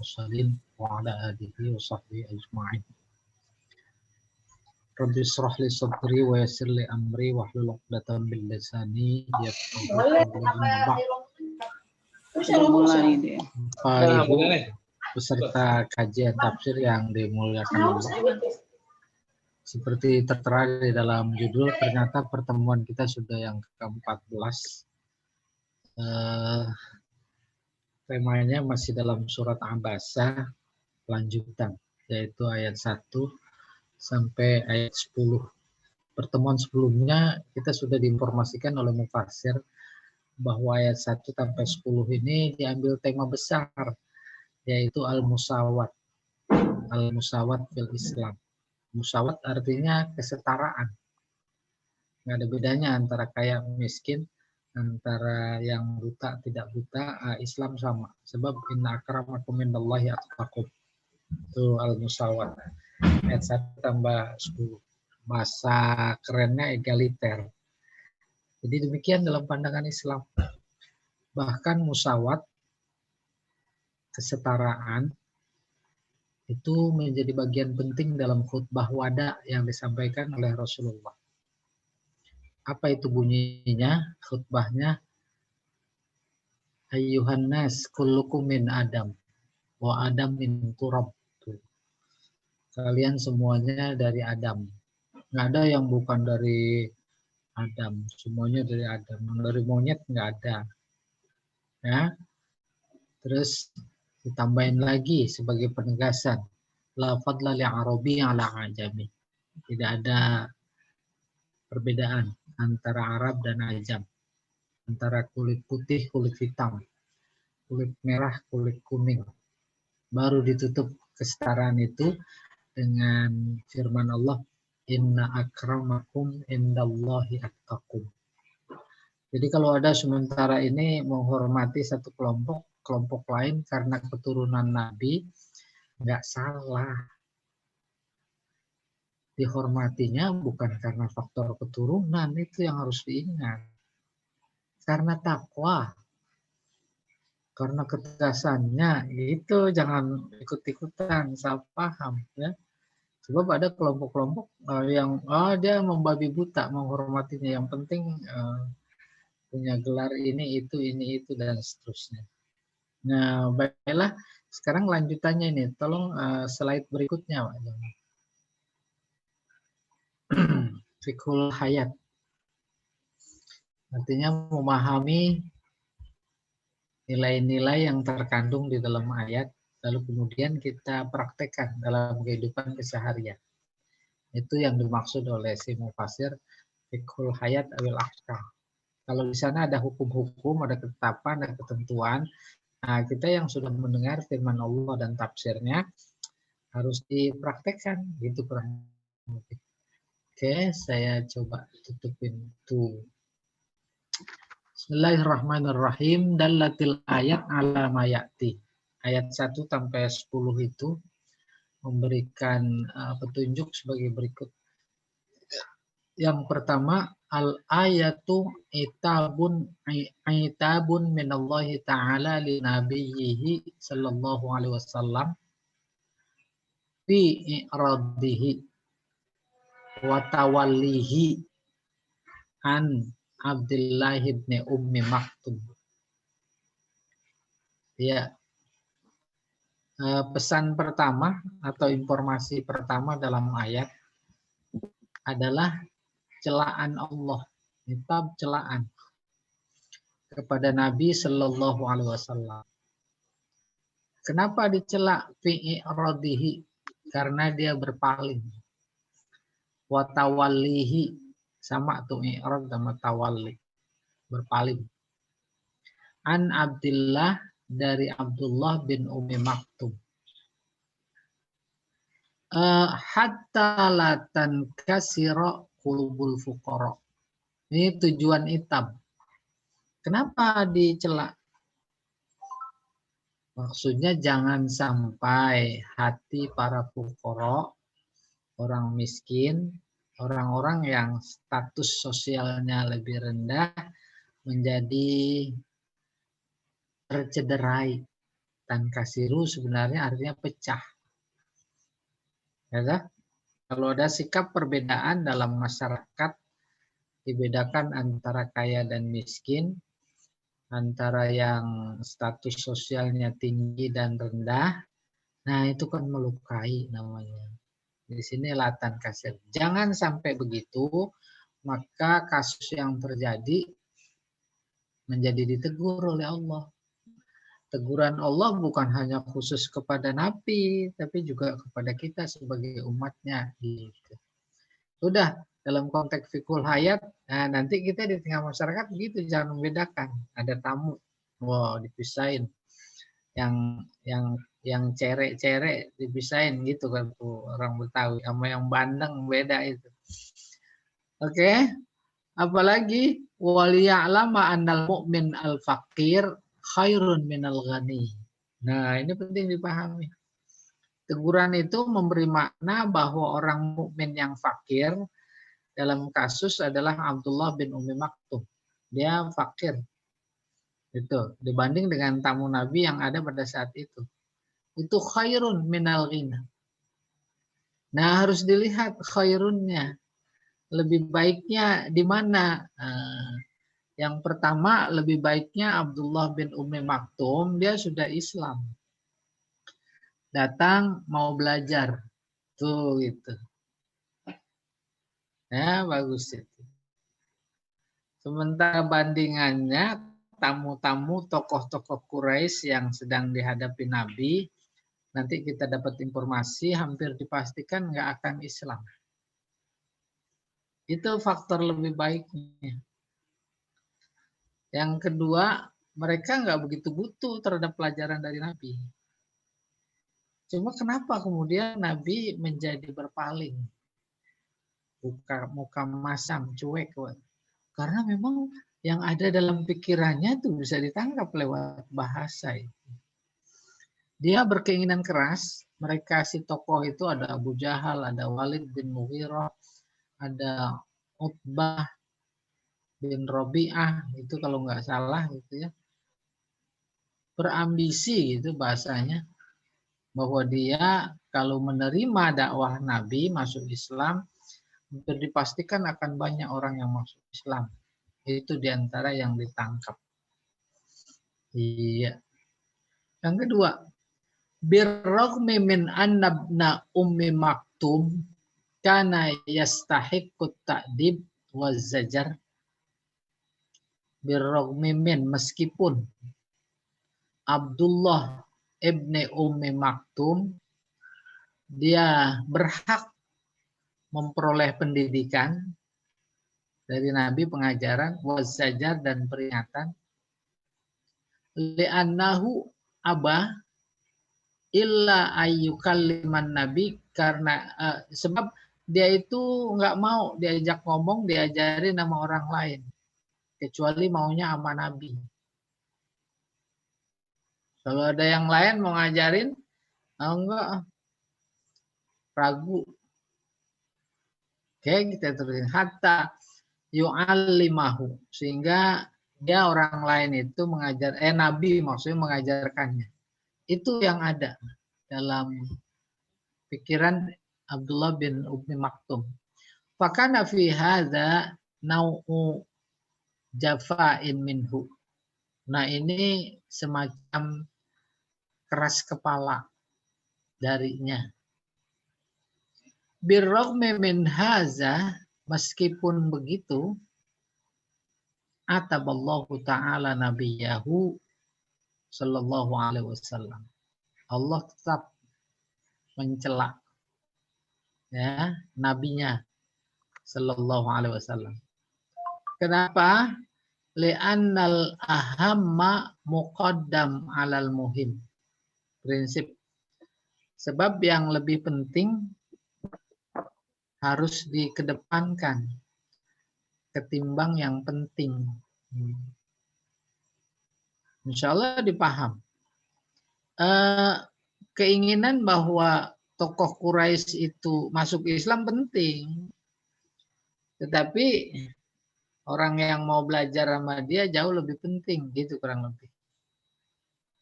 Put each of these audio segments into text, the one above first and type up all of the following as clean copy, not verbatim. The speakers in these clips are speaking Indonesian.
mursalin wa ala alihi wa sahbihi ajma'in. Rabbi israh li sadri wa yassir li amri wa hlul 'uqdatam min lisani yafqahu qawli amma ba'd. Bapak Ibu peserta kajian tafsir yang dimuliakan Allah. Seperti tertera di dalam judul, ternyata pertemuan kita sudah yang ke-14. Temanya masih dalam surat Abasa, lanjutan, yaitu ayat 1 sampai ayat 10. Pertemuan sebelumnya kita sudah diinformasikan oleh mufassir bahwa ayat 1 sampai 10 ini diambil tema besar, yaitu al-musawat. Al-musawat fil Islam. Musawat artinya kesetaraan. Nggak ada bedanya antara kaya miskin, antara yang buta tidak buta, Islam sama. Sebab inna akramakum indallahi atqakum. Itu al-musawat. Ayat 1 tambah 10. Bahasa kerennya egaliter. Jadi demikian dalam pandangan Islam. Bahkan musawat, kesetaraan, itu menjadi bagian penting dalam khutbah wada yang disampaikan oleh Rasulullah. Apa itu bunyinya? Khutbahnya, ayyuhan nas kullukum min Adam wa Adam min turab. Kalian semuanya dari Adam. Nggak ada yang bukan dari Adam. Semuanya dari Adam. Dari monyet nggak ada. Ya. Terus ditambahin lagi sebagai penegasan. La fadla li'arabi ala ajami. Tidak ada perbedaan antara Arab dan Ajam. Antara kulit putih, kulit hitam. Kulit merah, kulit kuning. Baru ditutup kesetaraan itu dengan firman Allah, inna akramakum indallahi atqakum. Jadi kalau ada sementara ini menghormati satu kelompok lain karena keturunan Nabi, nggak salah. Dihormatinya bukan karena faktor keturunan, itu yang harus diingat. Karena takwa, karena ketegasannya, itu jangan ikut-ikutan, salah paham. Ya. Sebab ada kelompok-kelompok yang dia membabi buta menghormatinya. Yang penting punya gelar ini, itu, dan seterusnya. Nah, baiklah. Sekarang lanjutannya ini. Tolong slide berikutnya, Pak. Fiqhul hayat. Artinya memahami nilai-nilai yang terkandung di dalam ayat, lalu kemudian kita praktekkan dalam kehidupan keseharian. Itu yang dimaksud oleh si mufassir fiqhul hayat awil ahkam. Kalau di sana ada hukum-hukum, ada ketetapan, ada ketentuan. Nah, kita yang sudah mendengar firman Allah dan tafsirnya harus dipraktekkan, gitu kurang lebih. Oke, saya coba tutupin tuh. Bismillahirrahmanirrahim. Dallatil ayat ala mayati. Ayat 1 sampai 10 itu memberikan petunjuk sebagai berikut. Yang pertama, al-ayatu itabun minallahi ta'ala li nabiyyihi sallallahu alaihi wasallam fi i'radihi wa tawallihi an Abdullah ibn Ummi Maktum. Ya, pesan pertama atau informasi pertama dalam ayat adalah celaan Allah, kitab celaan kepada Nabi Shallallahu Alaihi Wasallam. Kenapa dicela fi i'radihi? Karena dia berpaling. Wa tawallihi, sama tuh i'rad sama tawalli, berpaling. An Abdullah, dari Abdullah bin Ummi Maktum. Hatta latan kasiro qulubul fuqara. Ini tujuan itab. Kenapa dicela? Maksudnya jangan sampai hati para fuqara, orang miskin, orang-orang yang status sosialnya lebih rendah menjadi tercederai, Tankasiru sebenarnya artinya pecah. Ya, kalau ada sikap perbedaan dalam masyarakat, dibedakan antara kaya dan miskin, antara yang status sosialnya tinggi dan rendah, nah itu kan melukai namanya. Di sini latan kasir. Jangan sampai begitu, maka kasus yang terjadi menjadi ditegur oleh Allah. Teguran Allah bukan hanya khusus kepada Nabi, tapi juga kepada kita sebagai umatnya. Gitu. Sudah, dalam konteks fikul hayat, nah nanti kita di tengah masyarakat begitu, jangan membedakan. Ada tamu, wow dipisahin. Yang cerek-cerek dipisahin gitu kan orang Betawi, sama yang bandeng beda itu. Oke. Apalagi waliya'lama annal mu'min al-faqir khairun minal ghani. Nah, ini penting dipahami. Teguran itu memberi makna bahwa orang mukmin yang fakir dalam kasus adalah Abdullah bin Ummi Maktum. Dia fakir. Itu dibanding dengan tamu Nabi yang ada pada saat itu. Itu khairun minal ghina. Nah, harus dilihat khairunnya. Lebih baiknya di mana? Yang pertama, lebih baiknya Abdullah bin Ummi Maktum, dia sudah Islam. Datang mau belajar. Tuh gitu. Ya, bagus itu. Sementara bandingannya, tamu-tamu tokoh-tokoh Quraisy yang sedang dihadapi Nabi, nanti kita dapat informasi hampir dipastikan nggak akan Islam. Itu faktor lebih baiknya. Yang kedua, mereka nggak begitu butuh terhadap pelajaran dari Nabi. Cuma kenapa kemudian Nabi menjadi berpaling? Muka masam, cuek. Karena memang yang ada dalam pikirannya itu bisa ditangkap lewat bahasa itu. Dia berkeinginan keras, mereka si tokoh itu ada Abu Jahal, ada Walid bin Mughirah, ada Utbah bin Rabi'ah, itu kalau nggak salah gitu ya. Berambisi gitu bahasanya, bahwa dia kalau menerima dakwah Nabi masuk Islam, dipastikan akan banyak orang yang masuk Islam. Itu diantara yang ditangkap. Iya. Yang kedua, birrahmi min annabna ummi maktum kana yastahiqqut ta'dib wa zajar. Birrahmi min, meskipun Abdullah ibni Ummi Maktum dia berhak memperoleh pendidikan dari Nabi, pengajaran, wazajar dan peringatan. Li'annahu aba illa ayyukalliman Nabi, karena sebab dia itu nggak mau diajak ngomong, diajarin sama orang lain, kecuali maunya sama Nabi. Kalau ada yang lain mau ngajarin, enggak, ragu. Oke, kita terusin. Hatta yu'allimahu, sehingga dia orang lain itu mengajar, Nabi maksudnya mengajarkannya. Itu yang ada dalam pikiran Abdullah bin Ummi Maktum. Fakana fi hadza nau'u jafa'in minhu. Nah, ini semacam keras kepala darinya. Birrahmi min haza, meskipun begitu, ataballahu ta'ala nabiyahu sallallahu alaihi wasallam. Allah tetap mencela ya nabinya sallallahu alaihi wasallam. Kenapa? Li'annal ahamma muqaddam 'alal muhim. Prinsip. Sebab yang lebih penting harus dikedepankan ketimbang yang penting. Insya Allah dipaham. Keinginan bahwa tokoh Quraisy itu masuk Islam penting. Tetapi orang yang mau belajar sama dia jauh lebih penting, gitu kurang lebih.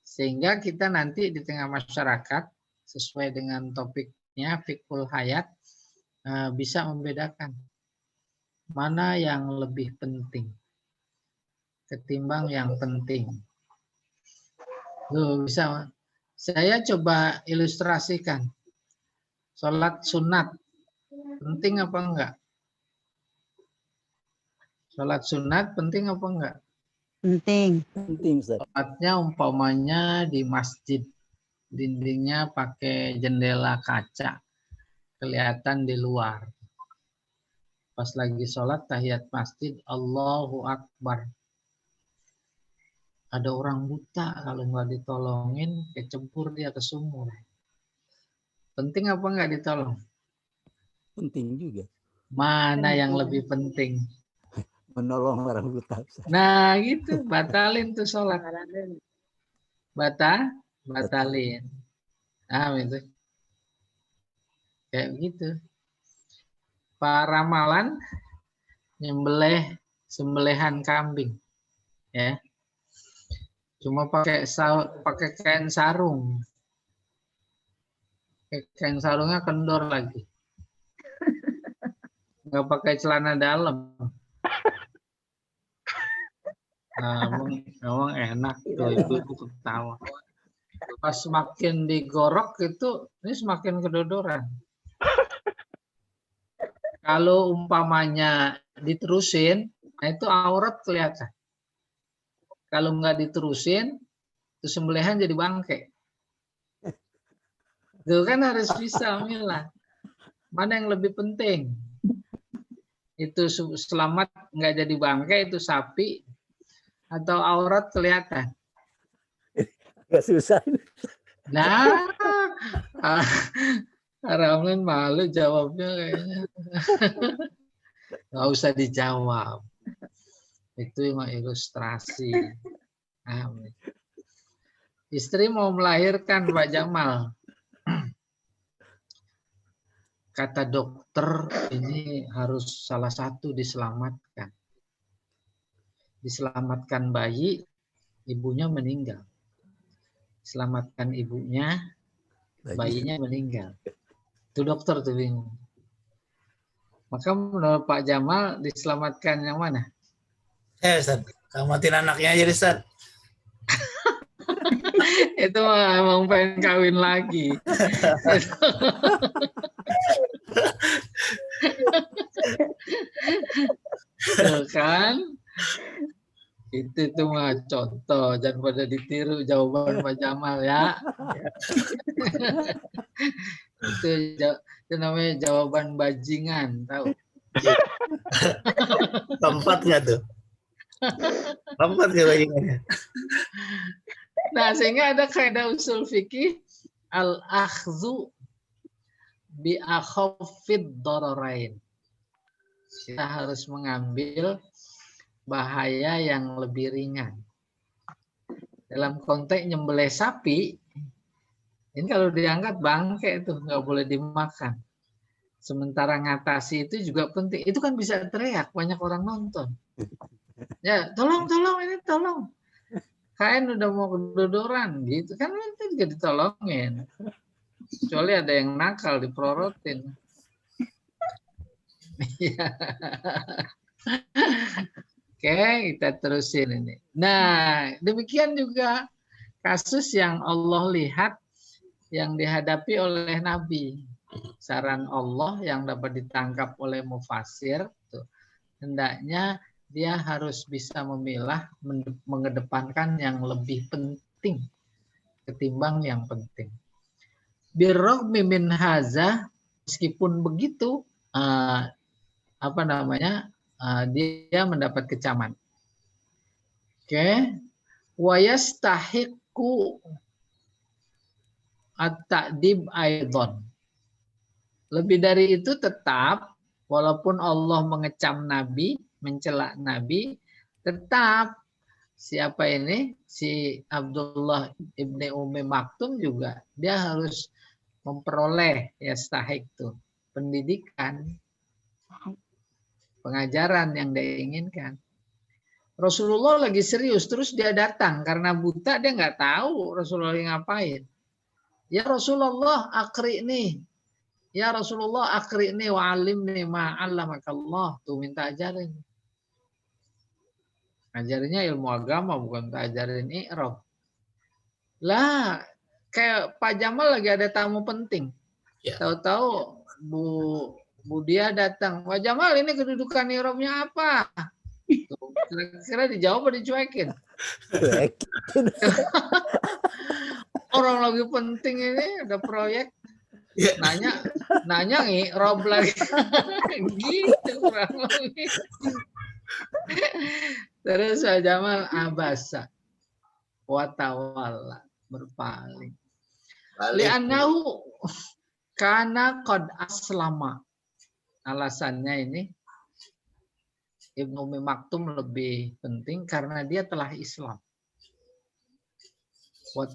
Sehingga kita nanti di tengah masyarakat sesuai dengan topiknya fikul hayat bisa membedakan mana yang lebih penting ketimbang yang penting. Loh, bisa saya coba ilustrasikan. Sholat sunat penting apa enggak? Sholat sunat penting apa enggak? Penting. Penting, Ustaz. Sholatnya umpamanya di masjid, dindingnya pakai jendela kaca, kelihatan di luar. Pas lagi sholat tahiyat masjid, Allahu Akbar. Ada orang buta, kalau nggak ditolongin, kecebur dia ke sumur. Penting apa nggak ditolong? Penting juga. Mana yang lebih penting? Menolong orang buta, Ustaz. Nah gitu, batalin tuh sholat. Batalin. Nah itu. Kayak gitu. Pak Ramalan nyembelih sembelihan kambing. Ya. Cuma pakai kain sarung. Kain sarungnya kendor lagi. Nggak pakai celana dalam. Nah, emang enak tuh ibu-ibu ketawa. Pas semakin digorok itu, ini semakin kedodoran. Kalau umpamanya diterusin, nah itu aurat kelihatan. Kalau nggak diterusin, itu sembelihan jadi bangke. Itu kan harus bisa milah. Mana yang lebih penting? Itu selamat nggak jadi bangke, itu sapi, atau aurat kelihatan? Gak susah. Nah, Ramlan malu jawabnya kayaknya. Nggak usah dijawab. Itu emang ilustrasi. Istri mau melahirkan Pak Jamal. Kata dokter ini harus salah satu diselamatkan. Diselamatkan bayi, ibunya meninggal. Selamatkan ibunya, bayinya meninggal. Itu dokter tuh bingung. Maka menurut Pak Jamal diselamatkan yang mana? Ustaz, kamatin anaknya aja, Ustaz. Itu emang pengen kawin lagi. Tuh kan? Itu mah contoh, jangan pada ditiru jawaban Pak Jamal ya. Itu namanya jawaban bajingan, tahu? Tempat nggak tuh? Tempat nggak bajingannya? Nah, sehingga ada kaidah usul fikih al-akhdhu bi akhaffid dararain. Kita harus mengambil bahaya yang lebih ringan. Dalam konteks nyembelih sapi, ini kalau diangkat bangke itu nggak boleh dimakan. Sementara ngatasi itu juga penting. Itu kan bisa teriak, banyak orang nonton. Ya, tolong ini tolong. Kain udah mau kedodoran gitu kan, itu juga ditolongin. Kecuali ada yang nakal diprorotin. Oke, kita terusin ini. Nah, demikian juga kasus yang Allah lihat yang dihadapi oleh Nabi. Saran Allah yang dapat ditangkap oleh mufasir, tuh, hendaknya dia harus bisa memilah, mengedepankan yang lebih penting ketimbang yang penting. Birrahmi min haza, meskipun begitu, dia mendapat kecaman. Oke, wa yastahiqu at-ta'dib aidan. Lebih dari itu tetap, walaupun Allah mengecam Nabi, mencela Nabi, tetap siapa ini? Si Abdullah ibni Umi Maktum juga, dia harus memperoleh yastahiq itu pendidikan, pengajaran yang dia inginkan. Rasulullah lagi serius, terus dia datang karena buta dia nggak tahu Rasulullah lagi ngapain. Ya Rasulullah akri'ni. Ya Rasulullah akri'ni wa alimni ma 'allamakallah. Tuh minta ajarin. Ajarinnya ilmu agama bukan ajarin i'rab. Lah kayak Pak Jamal lagi ada tamu penting. Ya. Tahu-tahu Bu dia datang. Pak Jamal ini kedudukan i'rabnya apa? Tuh, kira-kira dijawab atau dicuekin? Cuek. Orang lagi penting ini ada proyek. Ya. Nanya i'rab lagi. Gitu kurang lebih. Terus Pak Jamal abasa wa tawalla, berpaling. Li'annahu kana qad aslama. Alasannya ini Ibnu Ummi Maktum lebih penting karena dia telah Islam. Wa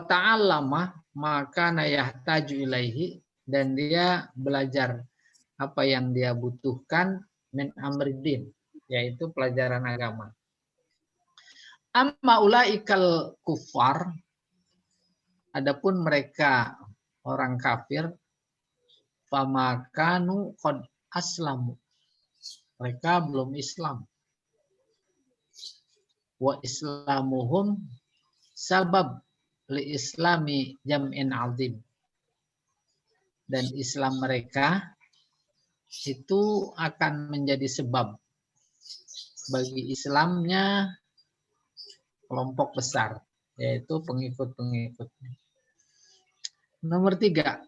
ta'allama maka yahtaju ilaihi, dan dia belajar apa yang dia butuhkan min amriddin, yaitu pelajaran agama. Amma ulaikal kufar, adapun mereka orang kafir, famakanu qad aslamu, mereka belum Islam. Wa islamuhum sabab li islami jam'in azim, dan Islam mereka itu akan menjadi sebab bagi Islamnya kelompok besar, yaitu pengikut-pengikutnya. Nomor 3.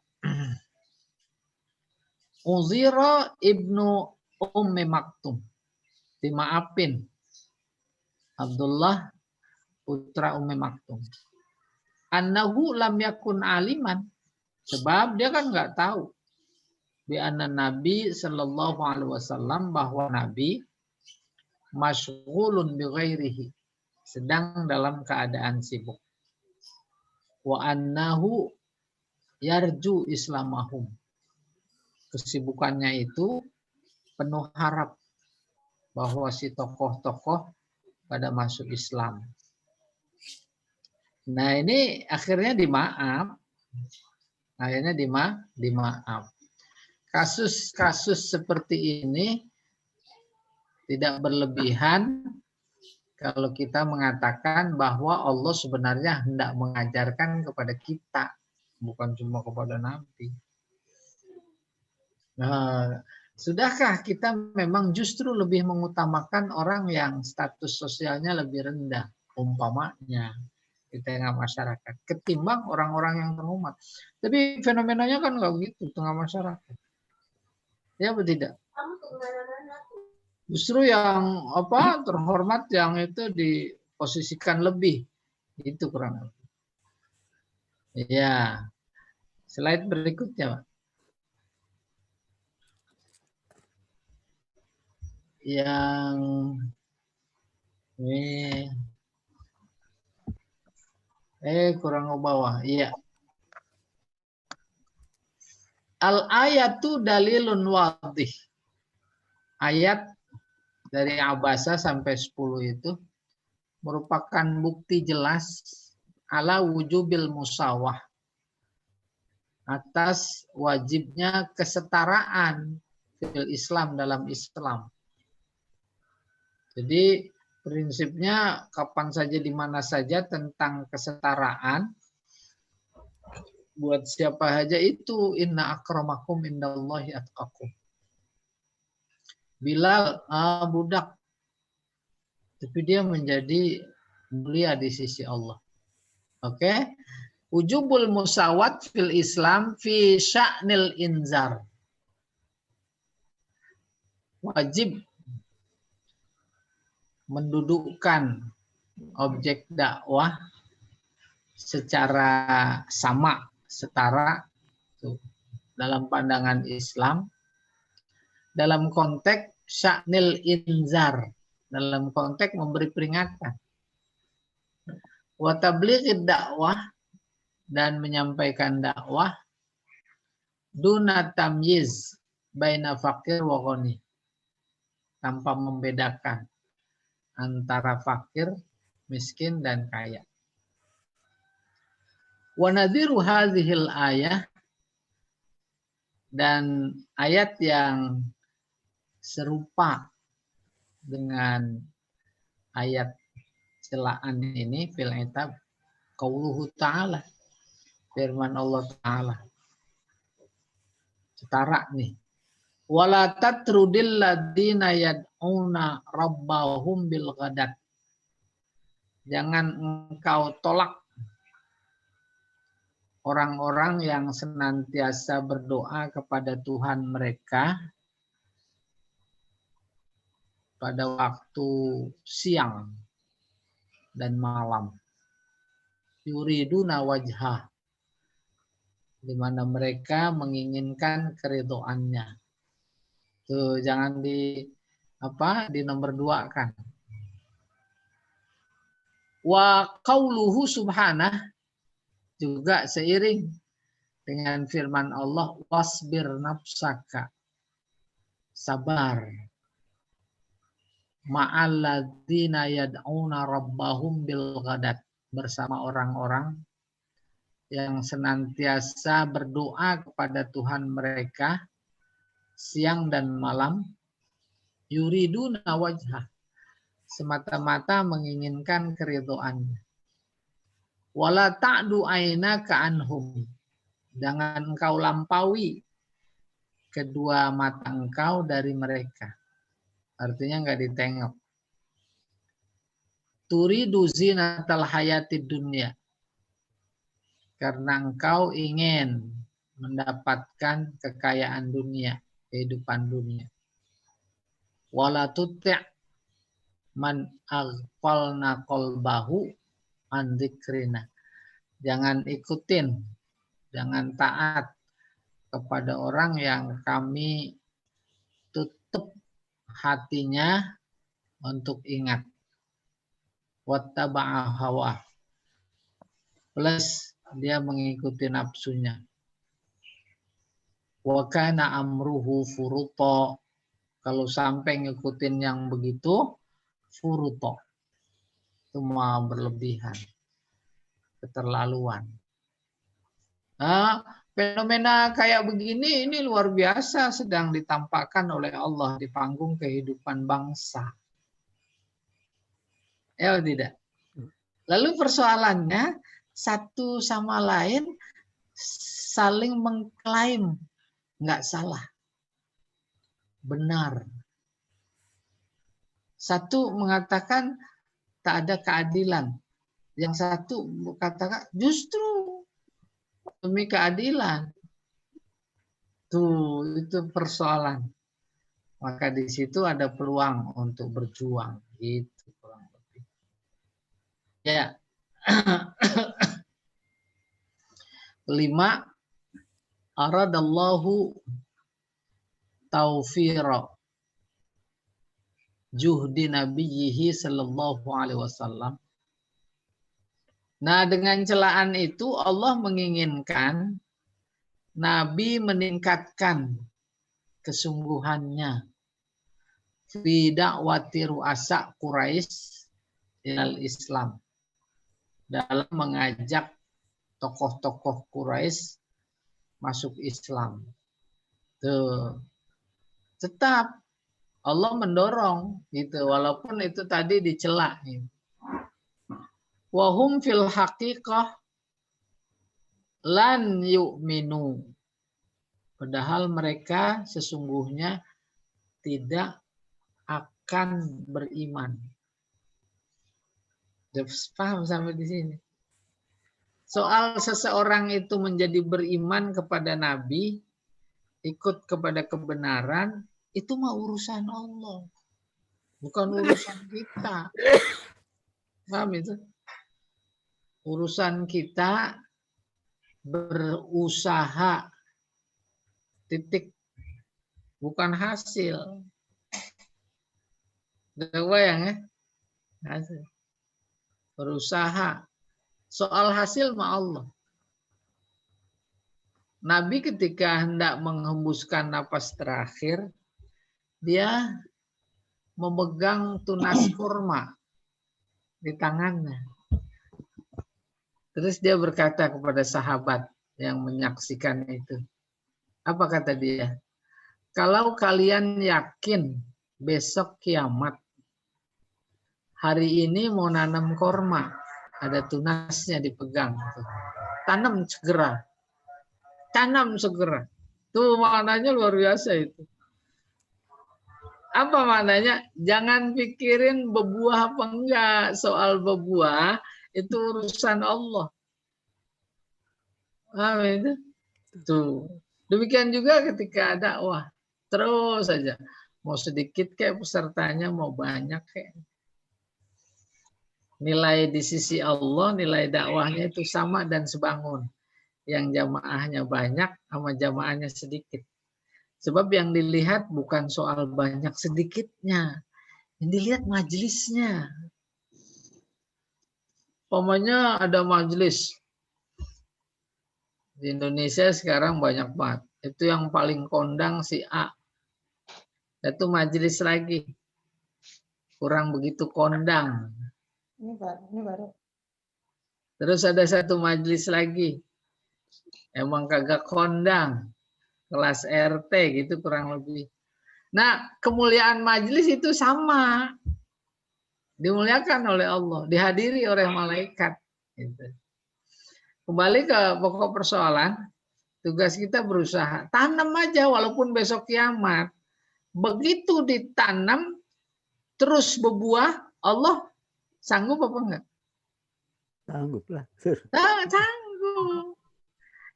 Uzira ibnu Ummi Maktum, dimaafin Abdullah putra Ummi Maktum. Annahu lam yakun aliman, sebab dia kan nggak tahu bi anna Nabi sallallahu alaihi wasallam, bahwa Nabi masyghulun bi ghairihi, sedang dalam keadaan sibuk. Wa annahu yarju islamahum, kesibukannya itu penuh harap bahwa si tokoh-tokoh pada masuk Islam. Nah ini akhirnya dimaaf. Akhirnya dimaaf. Kasus-kasus seperti ini tidak berlebihan kalau kita mengatakan bahwa Allah sebenarnya hendak mengajarkan kepada kita, bukan cuma kepada Nabi. Nah, sudahkah kita memang justru lebih mengutamakan orang yang status sosialnya lebih rendah, umpamanya di tengah masyarakat, ketimbang orang-orang yang terhormat? Tapi fenomenanya kan nggak begitu tengah masyarakat. Ya atau tidak? Justru yang terhormat yang itu diposisikan lebih, itu kurang lebih. Ya, slide berikutnya, Pak. Yang ini kurang ke bawah. Iya. Al ayatu dalilun wadih. Ayat dari Abasa sampai 10 itu merupakan bukti jelas ala wujubil musawah, atas wajibnya kesetaraan fil Islam, dalam Islam. Jadi prinsipnya kapan saja di mana saja tentang kesetaraan buat siapa saja itu, inna akramakum indallahi atqakum. Bilal budak, tapi dia menjadi mulia di sisi Allah. Oke. Wujubul musawat fil Islam fi sya'nil inzar. Wajib mendudukkan objek dakwah secara sama, setara dalam pandangan Islam, dalam konteks sya'nil inzar, dalam konteks memberi peringatan. Wa tablighid dakwah, dan menyampaikan dakwah, duna tamyiz baina fakir wa ghani, tanpa membedakan antara fakir, miskin, dan kaya. Wa nadhiru hadhil ayah, dan ayat yang serupa dengan ayat celaan ini fil itab qauluhu ta'ala, firman Allah Ta'ala. Setara nih. Wala tatrudil ladina yad'una rabbahum bil ghadat. Jangan engkau tolak orang-orang yang senantiasa berdoa kepada Tuhan mereka pada waktu siang dan malam. Yuriduna wajhah, di mana mereka menginginkan keridhoannya. Tuh, jangan di nomor 2 kan. Wa qauluhu subhanah, juga seiring dengan firman Allah, wasbir nafsaka, sabar, ma'alladzina yad'una rabbahum bil ghadat, bersama orang-orang yang senantiasa berdoa kepada Tuhan mereka siang dan malam, yuriduna wajhah, semata-mata menginginkan keridhoannya. Wala ta'du ainaka anhum, jangan engkau lampaui kedua mata engkau dari mereka. Artinya enggak ditengok. Turidu zinatal hayatid dunya, karena engkau ingin mendapatkan kekayaan dunia, kehidupan dunia. Wala tuti' man aghfalna qalbahu an dzikrina, jangan ikutin, jangan taat kepada orang yang kami tutup hatinya untuk ingat. Wattaba'a hawa, plus dia mengikuti nafsunya. Wa kana amruhu furuta, kalau sampai ngikutin yang begitu, furuta, itu mau berlebihan, keterlaluan. Nah, fenomena kayak begini ini luar biasa sedang ditampakkan oleh Allah di panggung kehidupan bangsa. Ya tidak? Lalu persoalannya, satu sama lain saling mengklaim nggak salah, benar. Satu mengatakan tak ada keadilan, yang satu katakan justru demi keadilan. Tuh, itu persoalan. Maka di situ ada peluang untuk berjuang, gitu kurang lebih. Ya. Kelima, aradallahu tawfira juhdi nabiyhi sallallahu alaihi wasallam. Nah, dengan celaan itu Allah menginginkan Nabi meningkatkan kesungguhannya fi da'wati ru'asa Quraisy ilal Islam, dalam mengajak tokoh-tokoh Quraisy masuk Islam. Tuh. Tetap Allah mendorong gitu, walaupun itu tadi dicela. Wa hum fil haqiqah lan yu'minu, padahal mereka sesungguhnya tidak akan beriman. Paham sampai di sini? Soal seseorang itu menjadi beriman kepada Nabi, ikut kepada kebenaran, itu mah urusan Allah, bukan urusan kita. Paham itu? Urusan kita berusaha, titik, bukan hasil. Gak bayang ya? Hasil. Berusaha. Soal hasil mah Allah. Nabi ketika hendak menghembuskan napas terakhir, dia memegang tunas kurma di tangannya. Terus dia berkata kepada sahabat yang menyaksikan itu. Apa kata dia? Kalau kalian yakin besok kiamat, hari ini mau nanam korma, ada tunasnya dipegang. Tanam segera. Tanam segera. Tuh maknanya luar biasa itu. Apa maknanya? Jangan pikirin berbuah apa enggak. Soal berbuah itu urusan Allah. Itu. Tuh. Demikian juga ketika dakwah. Terus saja. Mau sedikit kayak pesertanya, mau banyak kayak. Nilai di sisi Allah, nilai dakwahnya itu sama dan sebangun. Yang jamaahnya banyak sama jamaahnya sedikit. Sebab yang dilihat bukan soal banyak sedikitnya. Yang dilihat majelisnya. Pokoknya ada majelis. Di Indonesia sekarang banyak banget. Itu yang paling kondang si A. Itu majelis lagi. Kurang begitu kondang. Ini baru. Terus ada satu majelis lagi. Emang kagak kondang. Kelas RT gitu kurang lebih. Nah, kemuliaan majelis itu sama. Dimuliakan oleh Allah. Dihadiri oleh malaikat. Gitu. Kembali ke pokok persoalan. Tugas kita berusaha. Tanam aja walaupun besok kiamat. Begitu ditanam, terus berbuah, Allah sanggup apa enggak? Sanggup lah. Sanggup.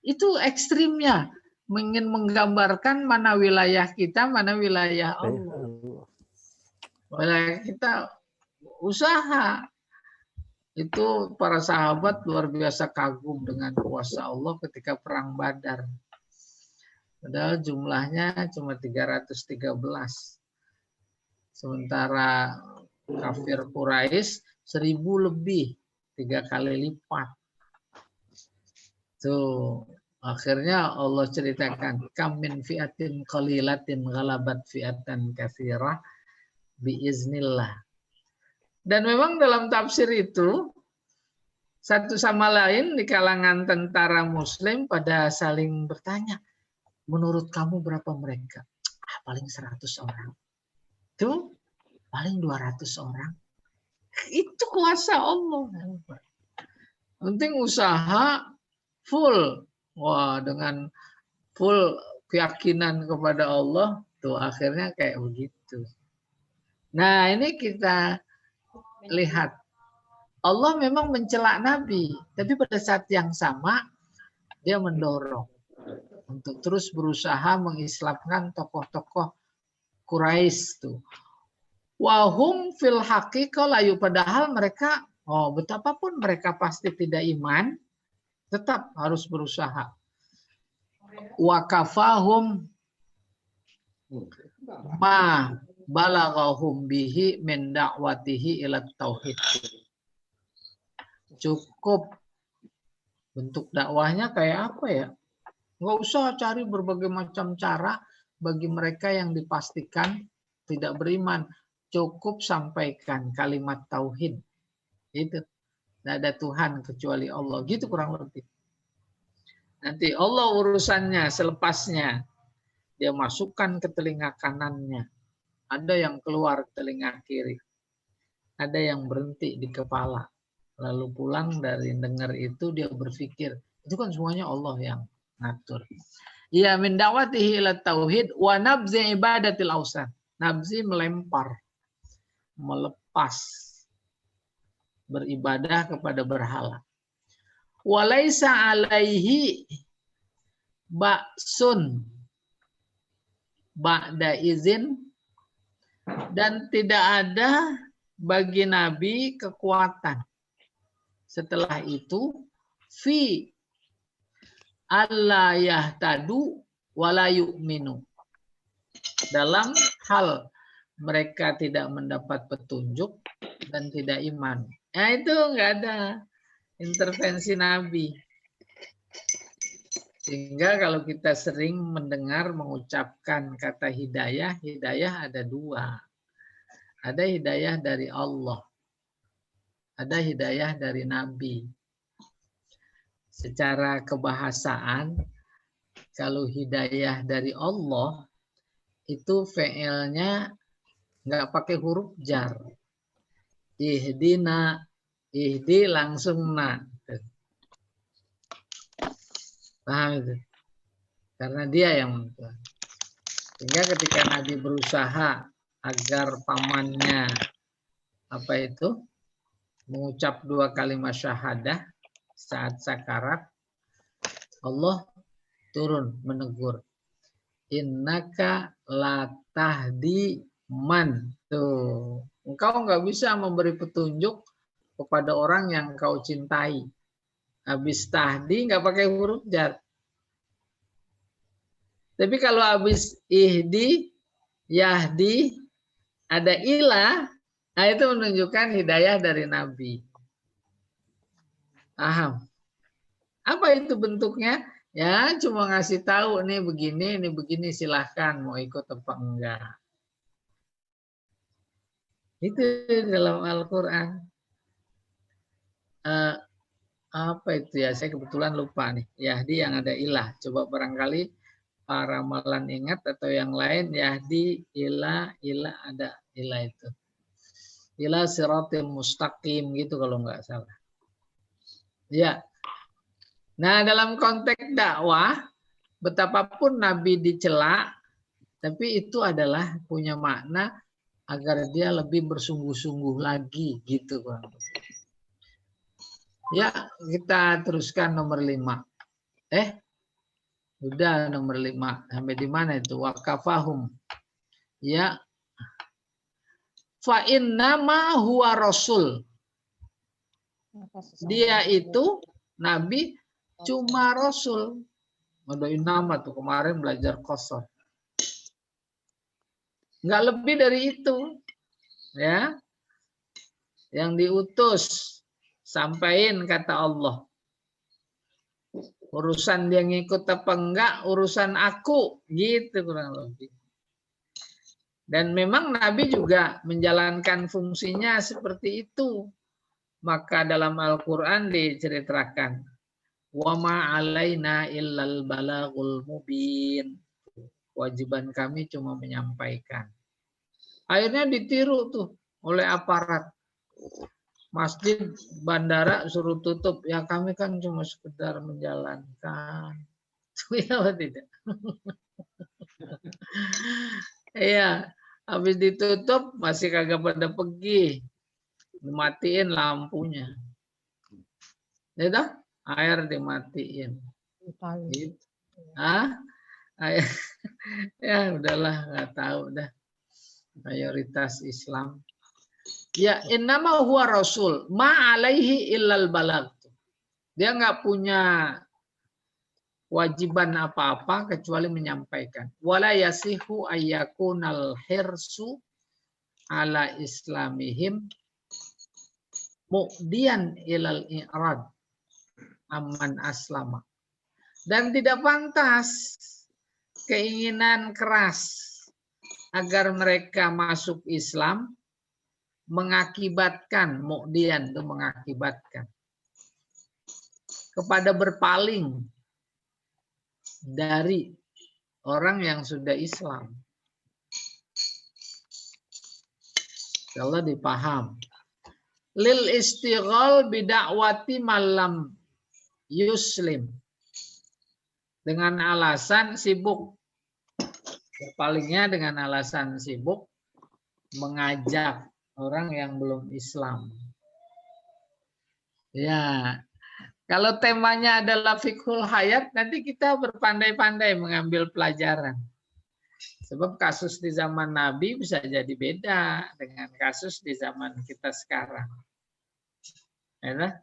Itu ekstrimnya. Ingin menggambarkan mana wilayah kita, mana wilayah Allah. Wilayah kita usaha. Itu para sahabat luar biasa kagum dengan kuasa Allah ketika perang Badar. Padahal jumlahnya cuma 313. Sementara kafir Quraisy 1000 lebih, 3 kali lipat. Tuh, akhirnya Allah ceritakan kam min fi'atin qalilatin ghalabat fi'atan katsirah biiznillah. Dan memang dalam tafsir itu satu sama lain di kalangan tentara muslim pada saling bertanya, menurut kamu berapa mereka? Paling 100 orang. Tuh, paling 200 orang. Itu kuasa Allah. Penting usaha full. Wah, dengan full keyakinan kepada Allah, tuh akhirnya kayak begitu. Nah, ini kita lihat. Allah memang mencela Nabi, tapi pada saat yang sama dia mendorong untuk terus berusaha mengislamkan tokoh-tokoh Quraisy tuh. Wahum fil haqiqah layu, padahal mereka betapapun mereka pasti tidak iman, tetap harus berusaha. Wa kafahum ma balaghahum bihi min da'watihi ila tauhid. Cukup bentuk dakwahnya kayak apa ya? Nggak usah cari berbagai macam cara bagi mereka yang dipastikan tidak beriman. Cukup sampaikan kalimat tauhid. Itu. Tidak ada Tuhan kecuali Allah. Gitu kurang lebih. Nanti Allah urusannya selepasnya. Dia masukkan ke telinga kanannya. Ada yang keluar telinga kiri. Ada yang berhenti di kepala. Lalu pulang dari dengar itu dia berpikir. Itu kan semuanya Allah yang ngatur. Ya min da'watihi ila tauhid wa nabzi ibadatil ausan. Nabzi melempar. Melepas. Beribadah kepada berhala. Walaisa alaihi ba'sun ba'da izin, dan tidak ada bagi Nabi kekuatan setelah itu fi alla yahtadu wala yu'minu, dalam hal mereka tidak mendapat petunjuk dan tidak iman. Nah, itu enggak ada intervensi Nabi. Sehingga kalau kita sering mendengar mengucapkan kata hidayah, hidayah ada dua. ada hidayah dari Allah, ada hidayah dari Nabi. Secara kebahasaan, kalau hidayah dari Allah, itu fi'ilnya nggak pakai huruf jar. Ihdina, ihdi langsung na. Paham itu? Karena dia yang menentukan. Sehingga ketika Nabi berusaha agar pamannya mengucap 2 kalimat syahadah saat sakarat, Allah turun menegur. Innaka la tahdi man. Tuh, engkau nggak bisa memberi petunjuk kepada orang yang kau cintai. Habis tahdi nggak pakai huruf jar. Tapi kalau habis ihdi, yahdi, ada ilah, nah itu menunjukkan hidayah dari Nabi. Paham? Apa itu bentuknya? Ya cuma ngasih tahu ini begini, silahkan mau ikut apa enggak. Itu dalam Al-Quran. Apa itu ya? Saya kebetulan lupa nih. Yahdi yang ada ilah. Coba barangkali para ramalan ingat atau yang lain. Yahdi, ilah ada ilah itu. Ilah siratil mustaqim gitu kalau nggak salah. Ya. Nah dalam konteks dakwah, betapapun Nabi dicela, tapi itu adalah punya makna agar dia lebih bersungguh-sungguh lagi gitu. Ya, kita teruskan nomor 5. Udah nomor 5. Sampai di mana itu? Wakafahum. Ya. Fa innama huwa rasul. Dia itu Nabi cuma rasul. Ada nama tuh kemarin belajar qasar. Enggak lebih dari itu. Ya. Yang diutus. Sampaikan kata Allah. Urusan dia ngikut apa enggak, urusan aku. Gitu kurang lebih. Dan memang Nabi juga menjalankan fungsinya seperti itu. Maka dalam Al-Quran diceritakan. Wa ma alaina illal balagul mubin. Kewajiban kami cuma menyampaikan. Akhirnya ditiru tuh oleh aparat. Masjid, bandara suruh tutup. Ya kami kan cuma sekedar menjalankan. Ya apa tidak? Iya, habis ditutup masih kagak pada pergi. Dimatiin lampunya. Ya air dimatiin. Gitu. Air. Ya udahlah nggak tahu dah. Mayoritas Islam. Ya innama huwa rasul ma alaihi illal balag. Dia nggak punya kewajiban apa-apa kecuali menyampaikan. Wala yasihu ayyakunal hirsu ala islamihim mu'diyan ilal i'rad amman aslama. Dan tidak pantas keinginan keras agar mereka masuk Islam mengakibatkan mu'dian itu mengakibatkan kepada berpaling dari orang yang sudah Islam. Kalau dipaham. Lil istighal bidakwati malam yuslim. Dengan alasan sibuk. Berpalingnya dengan alasan sibuk mengajak orang yang belum Islam. Ya, kalau temanya adalah fiqhul hayat, nanti kita berpandai-pandai mengambil pelajaran. Sebab kasus di zaman Nabi bisa jadi beda dengan kasus di zaman kita sekarang. Ya,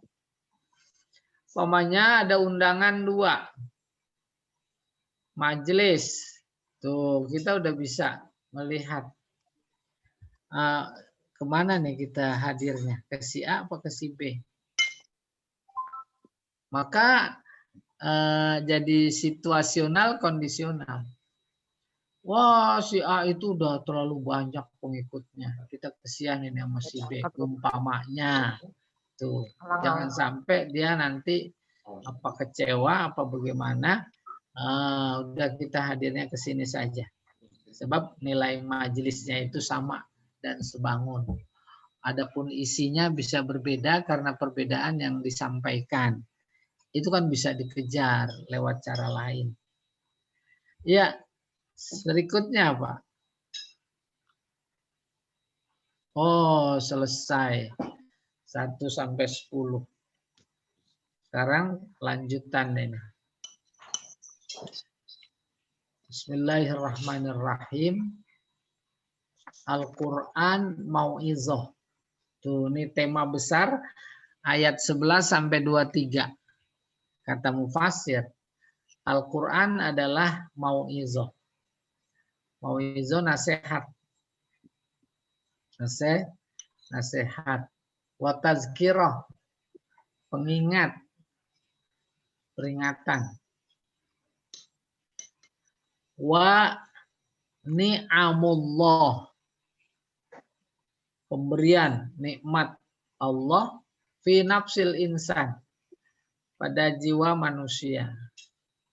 umpamanya ada undangan 2. Majelis. Tuh, kita udah bisa melihat. Kemana nih kita hadirnya? Ke si A apa ke si B? Maka jadi situasional kondisional. Wah, si A itu udah terlalu banyak pengikutnya. Kita kesian ini sama si B. Umpamanya. Tuh, jangan sampai dia nanti apa kecewa, apa bagaimana. Udah kita hadirnya ke sini saja. Sebab nilai majelisnya itu sama dan sebangun. Adapun isinya bisa berbeda karena perbedaan yang disampaikan. Itu kan bisa dikejar lewat cara lain. Ya, berikutnya apa? Oh, selesai. 1 sampai 10. Sekarang lanjutan ini. Bismillahirrahmanirrahim. Al-Quran mau'izah. Tuh, ini tema besar ayat 11 sampai 23. Kata mufasir, Al-Quran adalah mau'izah. Mau'izah nasihat. Nasihat. Wa tazkirah. Pengingat. Peringatan. Wa ni'amullah. Pemberian nikmat Allah fi nafsil insan. Pada jiwa manusia.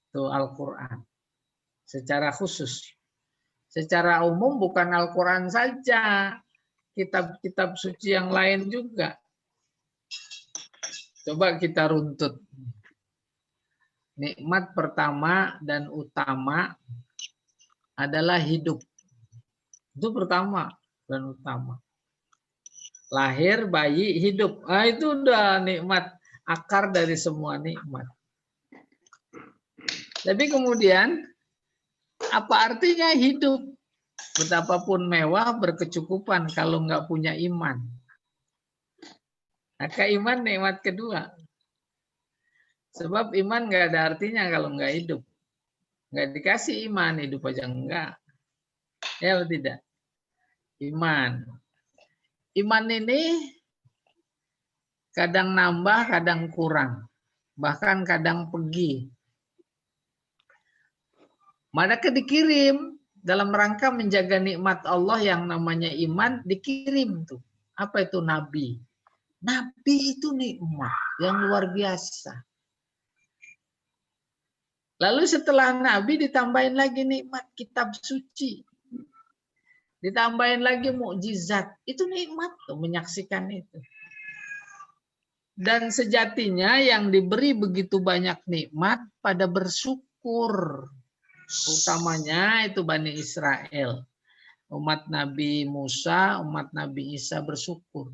Itu Al-Quran. Secara khusus. Secara umum bukan Al-Quran saja. Kitab-kitab suci yang lain juga. Coba kita runtut. Nikmat pertama dan utama adalah hidup. Itu pertama dan utama. Lahir, bayi, hidup. Itu udah nikmat. Akar dari semua nikmat. Tapi kemudian, apa artinya hidup? Betapapun mewah, berkecukupan kalau nggak punya iman. Maka iman nikmat kedua. Sebab iman nggak ada artinya kalau nggak hidup. Nggak dikasih iman, hidup aja enggak. Ya atau tidak? Iman. Iman ini kadang nambah, kadang kurang. Bahkan kadang pergi. Maka dikirim dalam rangka menjaga nikmat Allah yang namanya iman, dikirim tuh. Apa itu nabi? Nabi itu nikmat yang luar biasa. Lalu setelah nabi ditambahin lagi nikmat kitab suci. Ditambahin lagi mukjizat. Itu nikmat tuh menyaksikan itu. Dan sejatinya yang diberi begitu banyak nikmat pada bersyukur. Utamanya itu Bani Israel. Umat Nabi Musa, umat Nabi Isa bersyukur.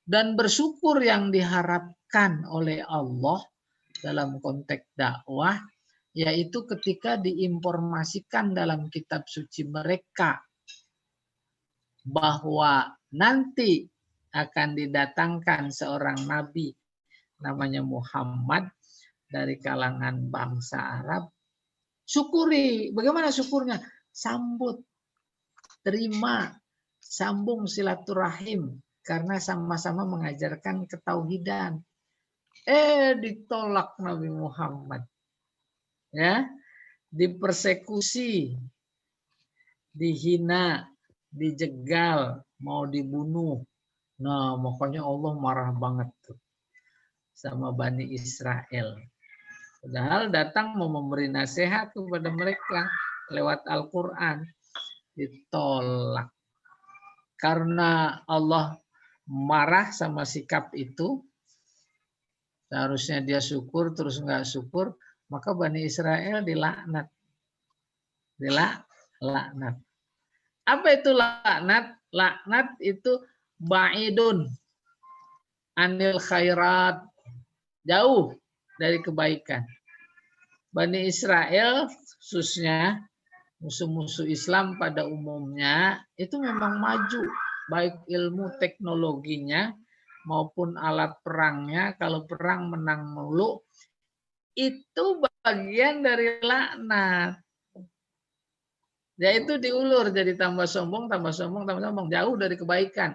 Dan bersyukur yang diharapkan oleh Allah dalam konteks dakwah, yaitu ketika diinformasikan dalam kitab suci mereka bahwa nanti akan didatangkan seorang nabi namanya Muhammad dari kalangan bangsa Arab. Syukuri. Bagaimana syukurnya? Sambut. Terima. Sambung silaturahim. Karena sama-sama mengajarkan ketauhidan. Ditolak Nabi Muhammad. Ya, dipersekusi. Dihina. Dijegal. Mau dibunuh. Nah, makanya Allah marah banget tuh sama Bani Israel. Padahal datang mau memberi nasihat kepada mereka lewat Al-Quran. Ditolak. Karena Allah marah sama sikap itu, seharusnya dia syukur terus nggak syukur, maka Bani Israel dilaknat. Dilaknat. Apa itu laknat? Laknat itu ba'idun anil khairat. Jauh dari kebaikan. Bani Israel, khususnya musuh-musuh Islam pada umumnya, itu memang maju. Baik ilmu teknologinya maupun alat perangnya. Kalau perang menang mulu, itu bagian dari laknat. Yaitu diulur jadi tambah sombong, tambah sombong, tambah sombong. Jauh dari kebaikan.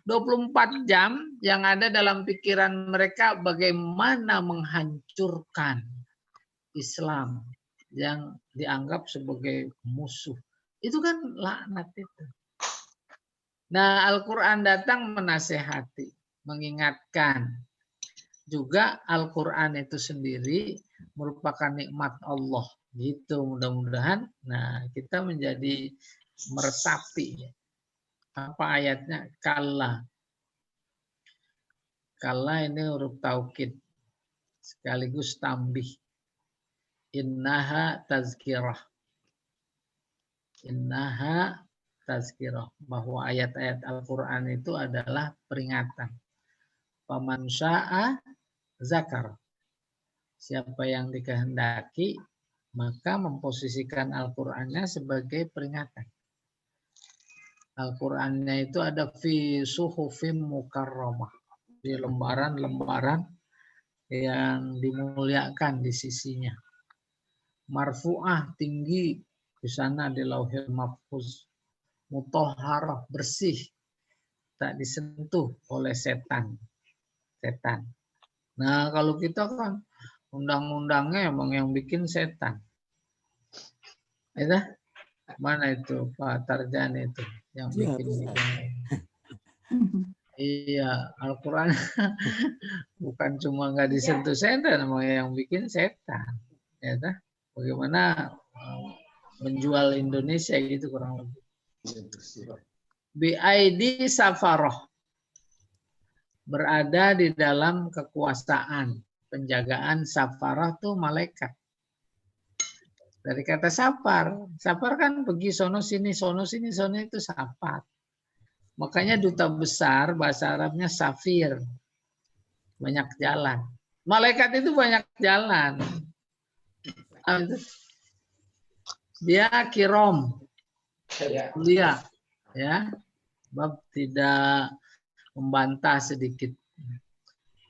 24 jam yang ada dalam pikiran mereka bagaimana menghancurkan Islam yang dianggap sebagai musuh. Itu kan laknat itu. Nah, Al-Quran datang menasehati, mengingatkan. Juga Al-Quran itu sendiri merupakan nikmat Allah. Gitu mudah-mudahan. Nah, kita menjadi meresapi. Apa ayatnya? Kalla. Kalla ini huruf taukid. Sekaligus tambih. Innaha tazkirah. Innaha tazkirah. Bahwa ayat-ayat Al-Quran itu adalah peringatan. Faman sya'a zakar. Siapa yang dikehendaki, maka memposisikan Al-Qur'annya sebagai peringatan. Al-Qur'annya itu ada fi suhufim mukarramah. Di lembaran-lembaran yang dimuliakan di sisinya. Marfu'ah, tinggi, di sana di Lauhil Mahfuz. Mutahharah, bersih, tak disentuh oleh setan. Nah, kalau kita kan undang-undangnya emang yang bikin setan. Mana itu Pak Tarjani itu yang bikin. Iya, Al-Quran bukan cuma nggak disentuh setan, emang yang bikin setan. Ya, bagaimana menjual Indonesia gitu kurang lebih. BID safaroh, berada di dalam kekuasaan. Penjagaan safarah tuh malaikat. Dari kata sapar. Sapar kan pergi sono sini itu sapar. Makanya duta besar bahasa Arabnya safir. Banyak jalan. Malaikat itu banyak jalan. Dia kirom. Mulia. Ya. Bab tidak membantah sedikit.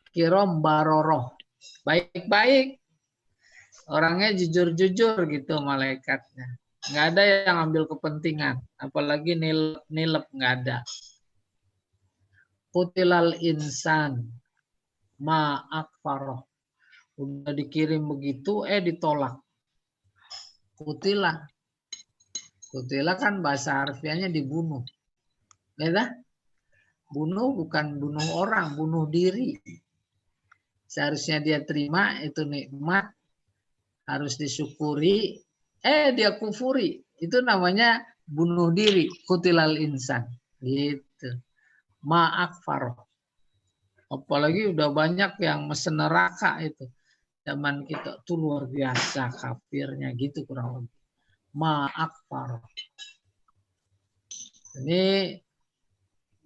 Kirom baroroh. Baik-baik. Orangnya jujur-jujur gitu malaikatnya. Nggak ada yang ambil kepentingan. Apalagi nilep nggak ada. Kutilal insan ma'akfaroh. Udah dikirim begitu, ditolak. Kutila. Kutila kan bahasa harfiahnya dibunuh. Ya, bunuh bukan bunuh orang, bunuh diri. Seharusnya dia terima itu nikmat, harus disyukuri, dia kufuri. Itu namanya bunuh diri, kutilal insan. Gitu. Ma'akfar. Apalagi udah banyak yang mesen neraka itu. Zaman kita tuh luar biasa kafirnya gitu kurang lebih. Ma'akfar. Ini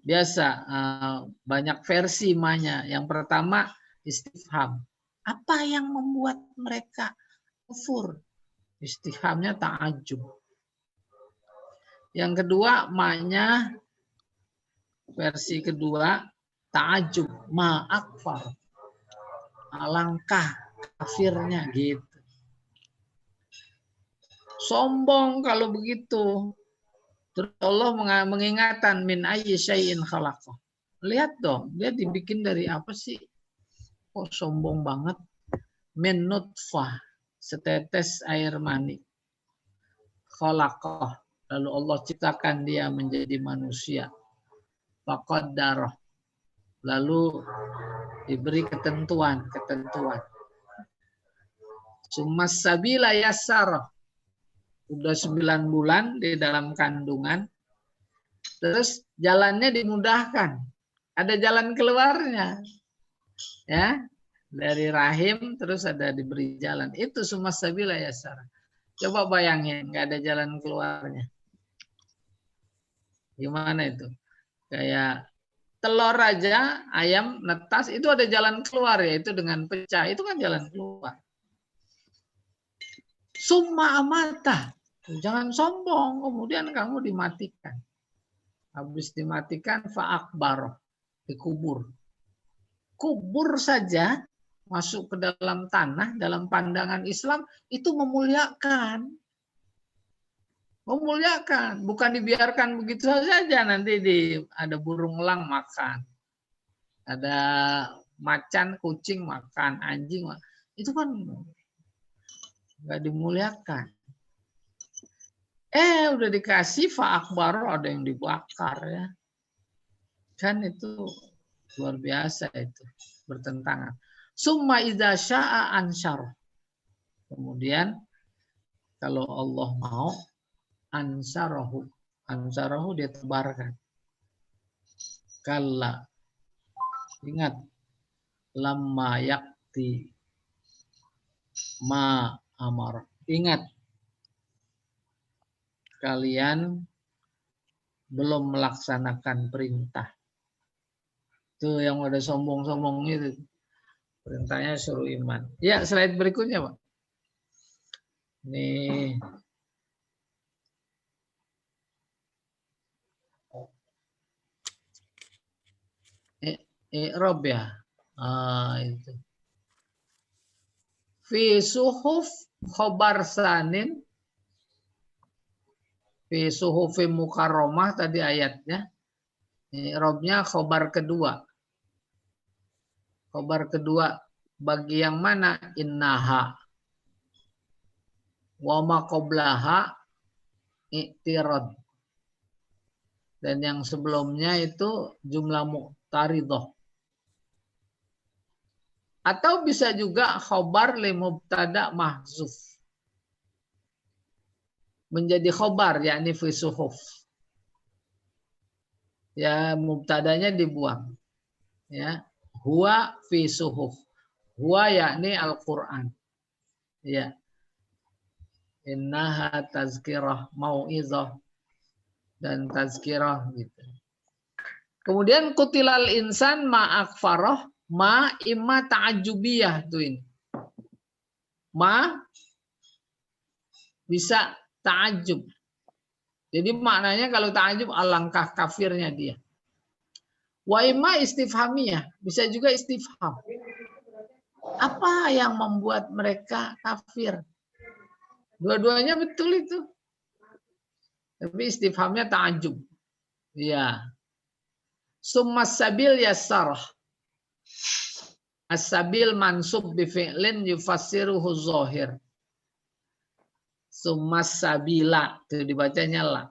biasa banyak versi manya. Yang pertama istifham. Apa yang membuat mereka kufur? Istifhamnya ta'ajub. Yang kedua manya versi kedua ta'ajub ma'akfar. Alangkah kafirnya gitu. Sombong kalau begitu. Terus Allah mengingatkan min ayyi syai'in khalaqah. Lihat dong, dia dibikin dari apa sih? Kok sombong banget? Min nutfah, setetes air mani. Khalaqah. Lalu Allah ciptakan dia menjadi manusia. Faqaddarah. Lalu diberi ketentuan. Summas sabila yassarah. Udah 9 bulan di dalam kandungan. Terus jalannya dimudahkan. Ada jalan keluarnya. Ya. Dari rahim terus ada diberi jalan. Itu summas sabila yassarah. Coba bayangin, nggak ada jalan keluarnya. Gimana itu? Kayak telur aja, ayam netas, itu ada jalan keluar ya. Itu dengan pecah, itu kan jalan keluar. Summa amata. Jangan sombong, kemudian kamu dimatikan. Habis dimatikan, fa'akbar. Dikubur. Kubur saja, masuk ke dalam tanah, dalam pandangan Islam, itu memuliakan. Memuliakan. Bukan dibiarkan begitu saja, nanti ada burung elang makan. Ada macan, kucing makan, anjing makan. Itu kan nggak dimuliakan. Udah dikasih fa'akbar, ada yang dibakar ya. Kan itu luar biasa itu, bertentangan. Summa idza syaa ansyar. Kemudian kalau Allah mau ansarahu. Ansarahu dia tebarkan. Kalla. Ingat lamma yakti ma amar. Ingat kalian belum melaksanakan perintah. Itu yang ada sombong-sombong itu. Perintahnya suruh iman. Ya, slide berikutnya, Pak. Nih. I'rab ya. Itu. Fi suhuf khobar sanin. Fi suhufi mukarramah tadi ayatnya. I'rabnya khobar kedua. Khobar kedua bagi yang mana? Innaha. Wa ma qablaha i'tirad. Dan yang sebelumnya itu jumlah mu'taridah. Atau bisa juga khobar li mubtada mahzuf. Menjadi khobar yakni fi suhuf. Ya, mubtadanya dibuang. Ya, huwa fi suhuf. Huwa yakni Al-Qur'an. Ya. Innaha tazkirah mau'izah dan tazkirah gitu. Kemudian kutilal insan ma'akfarah ma imma ta'ajubiyah tuh ini. Ma bisa ta'ajub. Jadi maknanya kalau ta'ajub alangkah kafirnya dia. Wa imma istifhamiyah, bisa juga istifham. Apa yang membuat mereka kafir? Dua-duanya betul itu. Tapi istifhamnya ta'ajub. Ya. Summas sabil yassarah. As-sabil mansub bi fi'lin yufassiruhu zahir. Summas sabila itu dibacanya la.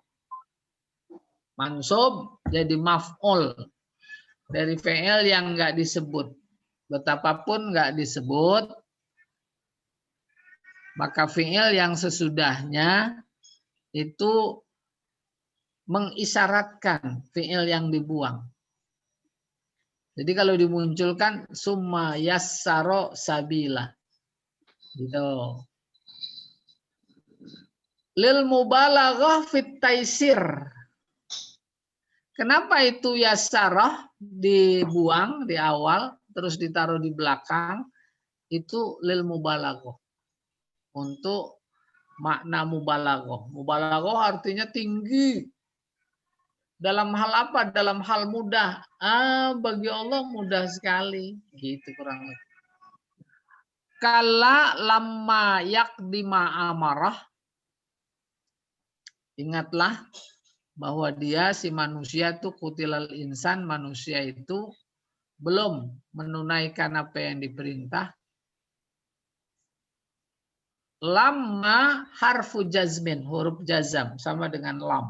Mansub jadi maf'ul dari fi'il yang enggak disebut. Betapapun enggak disebut, maka fi'il yang sesudahnya itu mengisyaratkan fi'il yang dibuang. Jadi kalau dimunculkan summa yassaro sabila. Gitu. Lil mubalaghah fit taisir. Kenapa itu yassarah dibuang di awal terus ditaruh di belakang? Itu lil mubalaghah. Untuk makna mubalaghah. Mubalaghah artinya tinggi. Dalam hal apa? Dalam hal mudah. Bagi Allah mudah sekali. Gitu kurang lebih. Kala lamma yakdima amarah. Ingatlah bahwa dia si manusia itu kutilal insan, manusia itu belum menunaikan apa yang diperintah. Lamma harfu jazmin, huruf jazam sama dengan lam.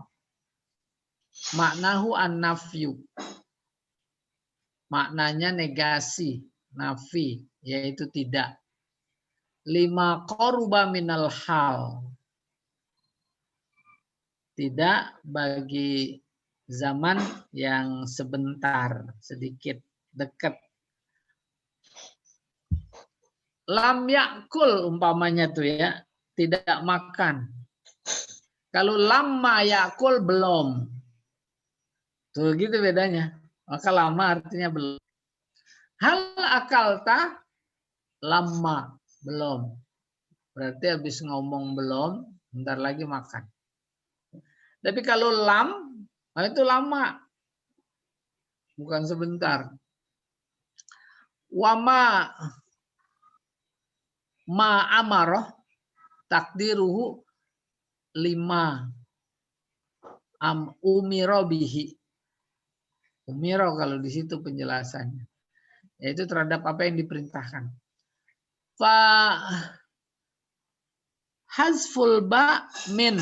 Maknahu an-nafyu. Maknanya negasi, nafi, yaitu tidak. Lima qaruba minal hal. Tidak bagi zaman yang sebentar, sedikit, dekat. Lam yakul umpamanya tuh ya, tidak makan. Kalau lamma yakul belum. Tuh gitu bedanya. Maka lama artinya belum. Hal akalta lama belum. Berarti habis ngomong belum, bentar lagi makan. Tapi kalau lam, itu lama. Bukan sebentar. Wama ma amarah takdiruhu lima umiro bihi. Umiro kalau di situ penjelasannya. Yaitu terhadap apa yang diperintahkan. Fa hazful ba min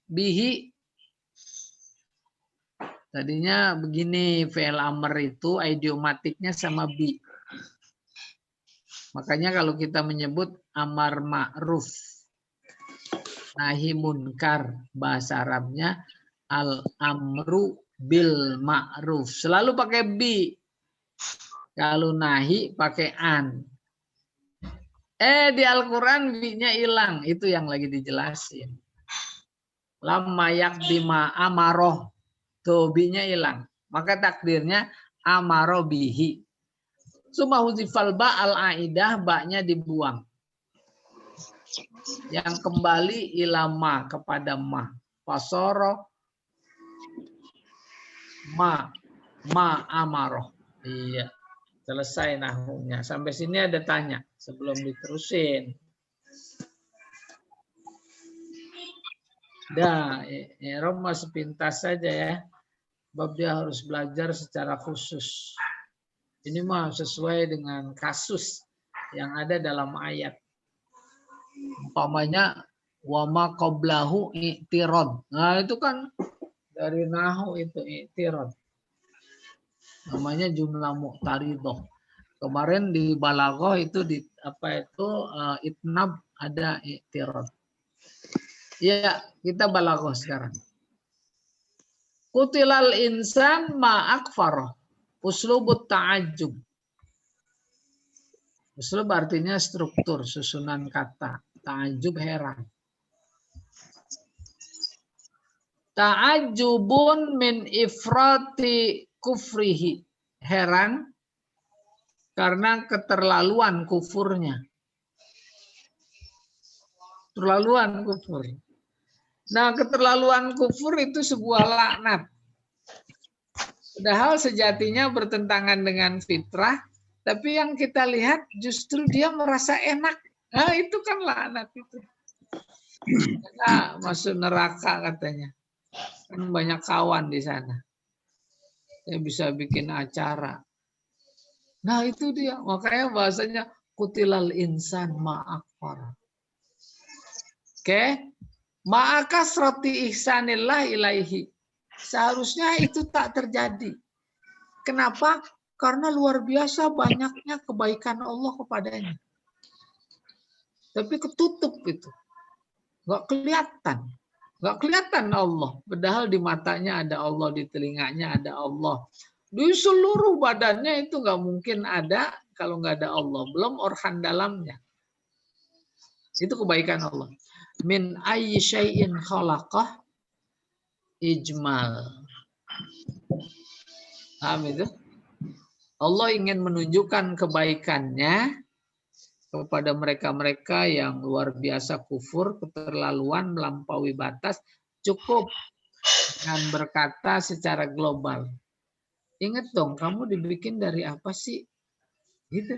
bihi. Tadinya begini, fi'il amr itu idiomatiknya sama bi. Makanya kalau kita menyebut amar ma'ruf, nahi munkar, bahasa Arabnya al-amru bil ma'ruf. Selalu pakai bi. Kalau nahi pakai an. Di Al-Quran bi-nya hilang. Itu yang lagi dijelasin. Lamma yakdima amaroh. Tuh bi-nya hilang. Maka takdirnya amaroh bihi. Suma huzifal ba al-aidah, ba-nya dibuang. Yang kembali ilama kepada ma. Fasoro ma amaroh. Iya. Selesai nahunya. Sampai sini ada tanya sebelum diterusin. Dah, Roma sepintas saja ya. Sebab dia harus belajar secara khusus. Ini mah sesuai dengan kasus yang ada dalam ayat. Umpamanya wama qablahu i'tirad. Nah, itu kan dari nahu itu i'tirad. Namanya jumlah muqtaridah. Kemarin di balaghah itu di itnab ada i'tirad. Ya, kita balaghah sekarang. Qutilal insan ma akfarah. Uslubut ta'ajjub. Uslub artinya struktur, susunan kata. Ta'ajjub heran. Ta'ajjubun min ifrati kufrihi. Heran karena keterlaluan kufurnya. Keterlaluan kufur. Nah, keterlaluan kufur itu sebuah laknat. Padahal sejatinya bertentangan dengan fitrah, tapi yang kita lihat justru dia merasa enak. Nah, itu kan laknat itu. Nah, masuk neraka katanya. Kan banyak kawan di sana. Saya bisa bikin acara. Nah, itu dia. Makanya bahasanya kutilal insan ma'akfar. Oke. Ma'akasrati ihsanillah ilaihi. Seharusnya itu tak terjadi. Kenapa? Karena luar biasa banyaknya kebaikan Allah kepadanya. Tapi ketutup itu. Nggak kelihatan. Nggak kelihatan Allah. Padahal di matanya ada Allah, di telinganya ada Allah. Di seluruh badannya itu nggak mungkin ada kalau nggak ada Allah. Belum organ dalamnya. Itu kebaikan Allah. Min ayyi syai'in khalaqah ijmal. Paham itu? Allah ingin menunjukkan kebaikannya kepada mereka-mereka yang luar biasa kufur, keterlaluan, melampaui batas, cukup dengan berkata secara global. Ingat dong, kamu dibikin dari apa sih? Gitu.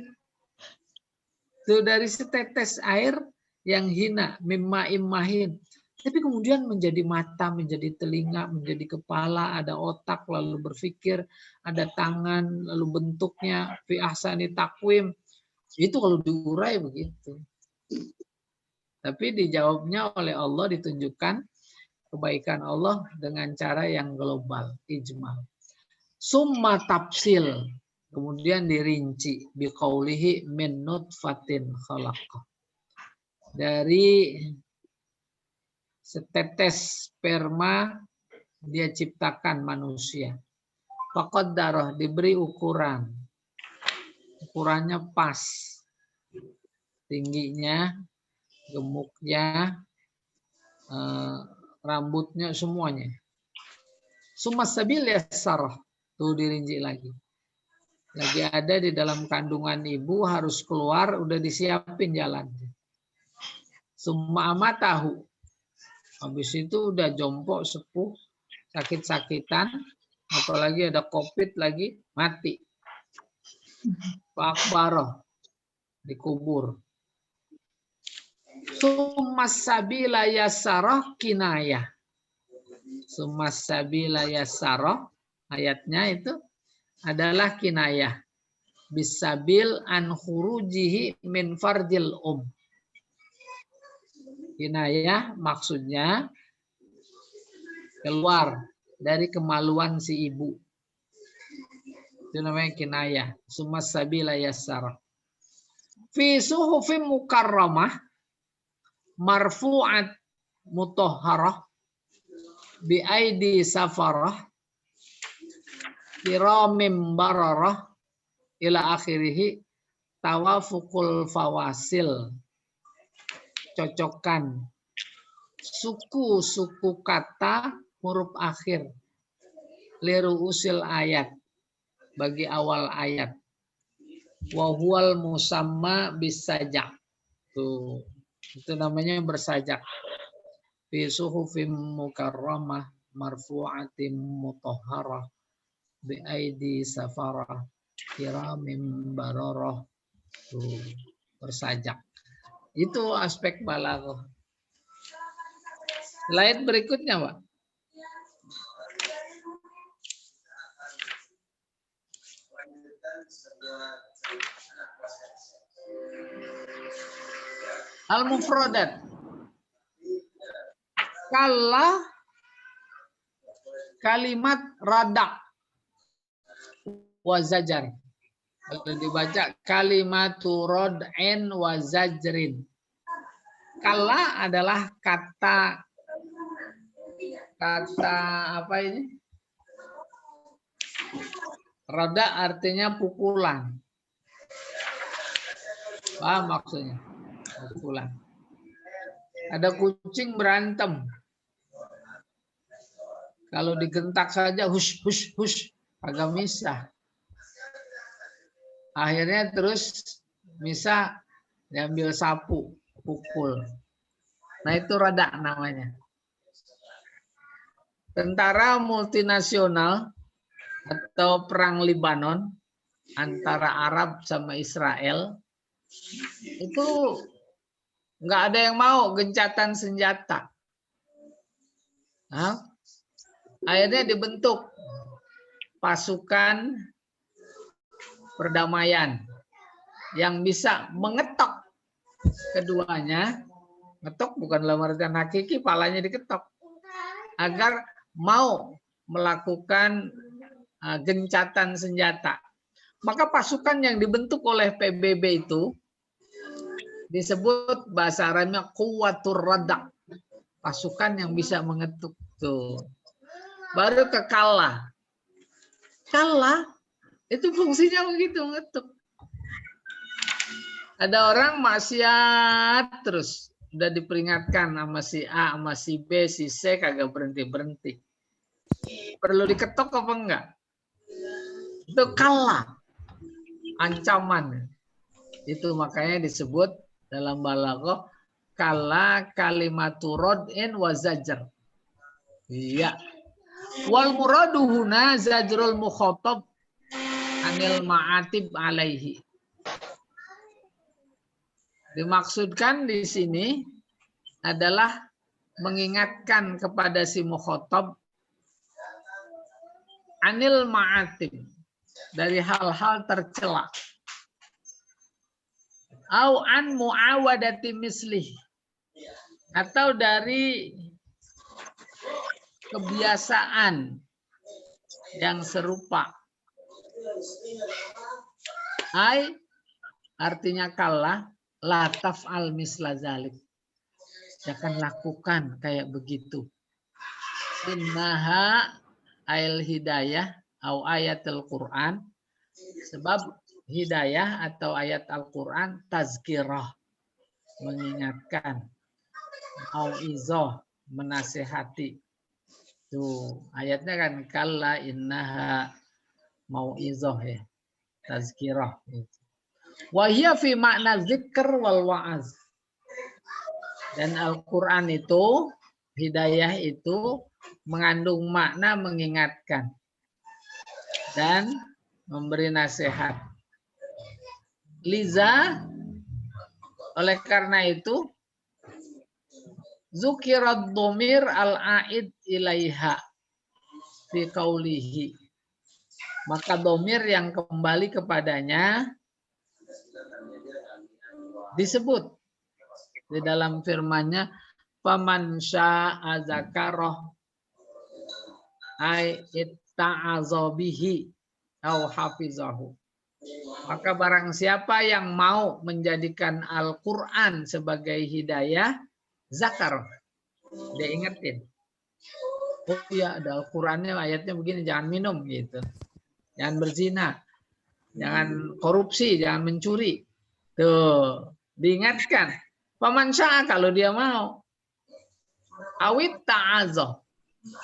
Itu dari setetes air yang hina, mimma immahin. Tapi kemudian menjadi mata, menjadi telinga, menjadi kepala, ada otak, lalu berpikir, ada tangan, lalu bentuknya, fi ahsani takwim. Itu kalau diurai begitu. Tapi dijawabnya oleh Allah, ditunjukkan kebaikan Allah dengan cara yang global, ijmal. Summa tafsil, kemudian dirinci biqaulihi min nutfatin khalaqah. Dari setetes sperma dia ciptakan manusia. Faqaddarah, diberi ukuran. Ukurannya pas. Tingginya, gemuknya, rambutnya, semuanya. Sumasabil yassarah. Tuh dirinci lagi. Lagi ada di dalam kandungan ibu, harus keluar, udah disiapin jalannya. Summa amatahu. Habis itu udah jongkok, sepuh, sakit-sakitan, apalagi ada COVID lagi, mati. Fakbaroh, dikubur. Sumasabila yassarah kinayah. Sumasabila yassarah, ayatnya itu adalah kinayah. Bisabil an khurujihi min fardil Kinayah maksudnya keluar dari kemaluan si ibu. Itu namanya kinayah. Sumas sabila yassara. Fi suhufim mukarramah marfu'at mutahharah bi aidi safarah kiramim bararah ila akhirih tawafukul fawasil. Cocokkan suku-suku kata huruf akhir liru usil ayat bagi awal ayat. Wahual musamma bisajak. Tuh, itu namanya bersajak. Fi suhufim mukarramah marfu'atim mutahharah bi aidi safarah kiramim bararah. Tuh, bersajak. Itu aspek balaghah. Slide berikutnya, Pak. Al-mufradat. Kala kalimat radak wa zajar. Kalau dibaca kalimatu rad'in wa zajrin. Kala adalah kata apa ini? Rada artinya pukulan. Paham maksudnya? Pukulan. Ada kucing berantem. Kalau digentak saja hush hush hush agak misah. Akhirnya terus misah diambil sapu, pukul. Nah itu rada namanya. Tentara multinasional atau perang Libanon antara Arab sama Israel itu nggak ada yang mau gencatan senjata. Nah, akhirnya dibentuk pasukan perdamaian yang bisa mengetok keduanya. Ngetok bukan dalam artian hakiki, palanya diketok agar mau melakukan gencatan senjata. Maka pasukan yang dibentuk oleh PBB itu disebut bahasa Arabnya quwwatur radak. Pasukan yang bisa mengetuk tuh. Baru ke kala. Kala itu fungsinya begitu, mengetuk. Ada orang maksiat terus, udah diperingatkan sama si A, sama si B, si C kagak berhenti-berhenti. Perlu diketok apa enggak? Itu kala. Ancaman. Itu makanya disebut dalam balaghah kala kalimatu rad'in wa zajr. Iya. Wal muradu huna zajrul mukhatab anil ma'atib alaihi. Dimaksudkan di sini adalah mengingatkan kepada si mukhatab anil ma'atib, dari hal-hal tercela. Au an muawadati mislih, atau dari kebiasaan yang serupa. Ai artinya kala la taf'al misla zalik. Jangan lakukan kayak begitu. Innaha ail hidayah au ayatul Quran, sebab hidayah atau ayat Al-Quran tazkirah, mengingatkan, au'izoh, menasehati. Tuh ayatnya kan kalla innaha mau'izoh ya, tazkirah. Wa hiya fi makna zikr wal wa'az. Dan Al-Quran itu, hidayah itu mengandung makna mengingatkan dan memberi nasihat. Liza, oleh karena itu, zukirat dhamir al-aid ilaiha fi qaulihi. Maka dhamir yang kembali kepadanya disebut di dalam firman-Nya faman syaa zakarah ay itta'aza bihi au hafizahu. Maka barang siapa yang mau menjadikan Al-Quran sebagai hidayah, zakar, dia ingetin. Oh iya, ada Al-Qurannya, ayatnya begini, jangan minum gitu, jangan berzina, jangan korupsi, jangan mencuri. Tuh, diingatkan. Paman syaa kalau dia mau. Awit ta'azoh,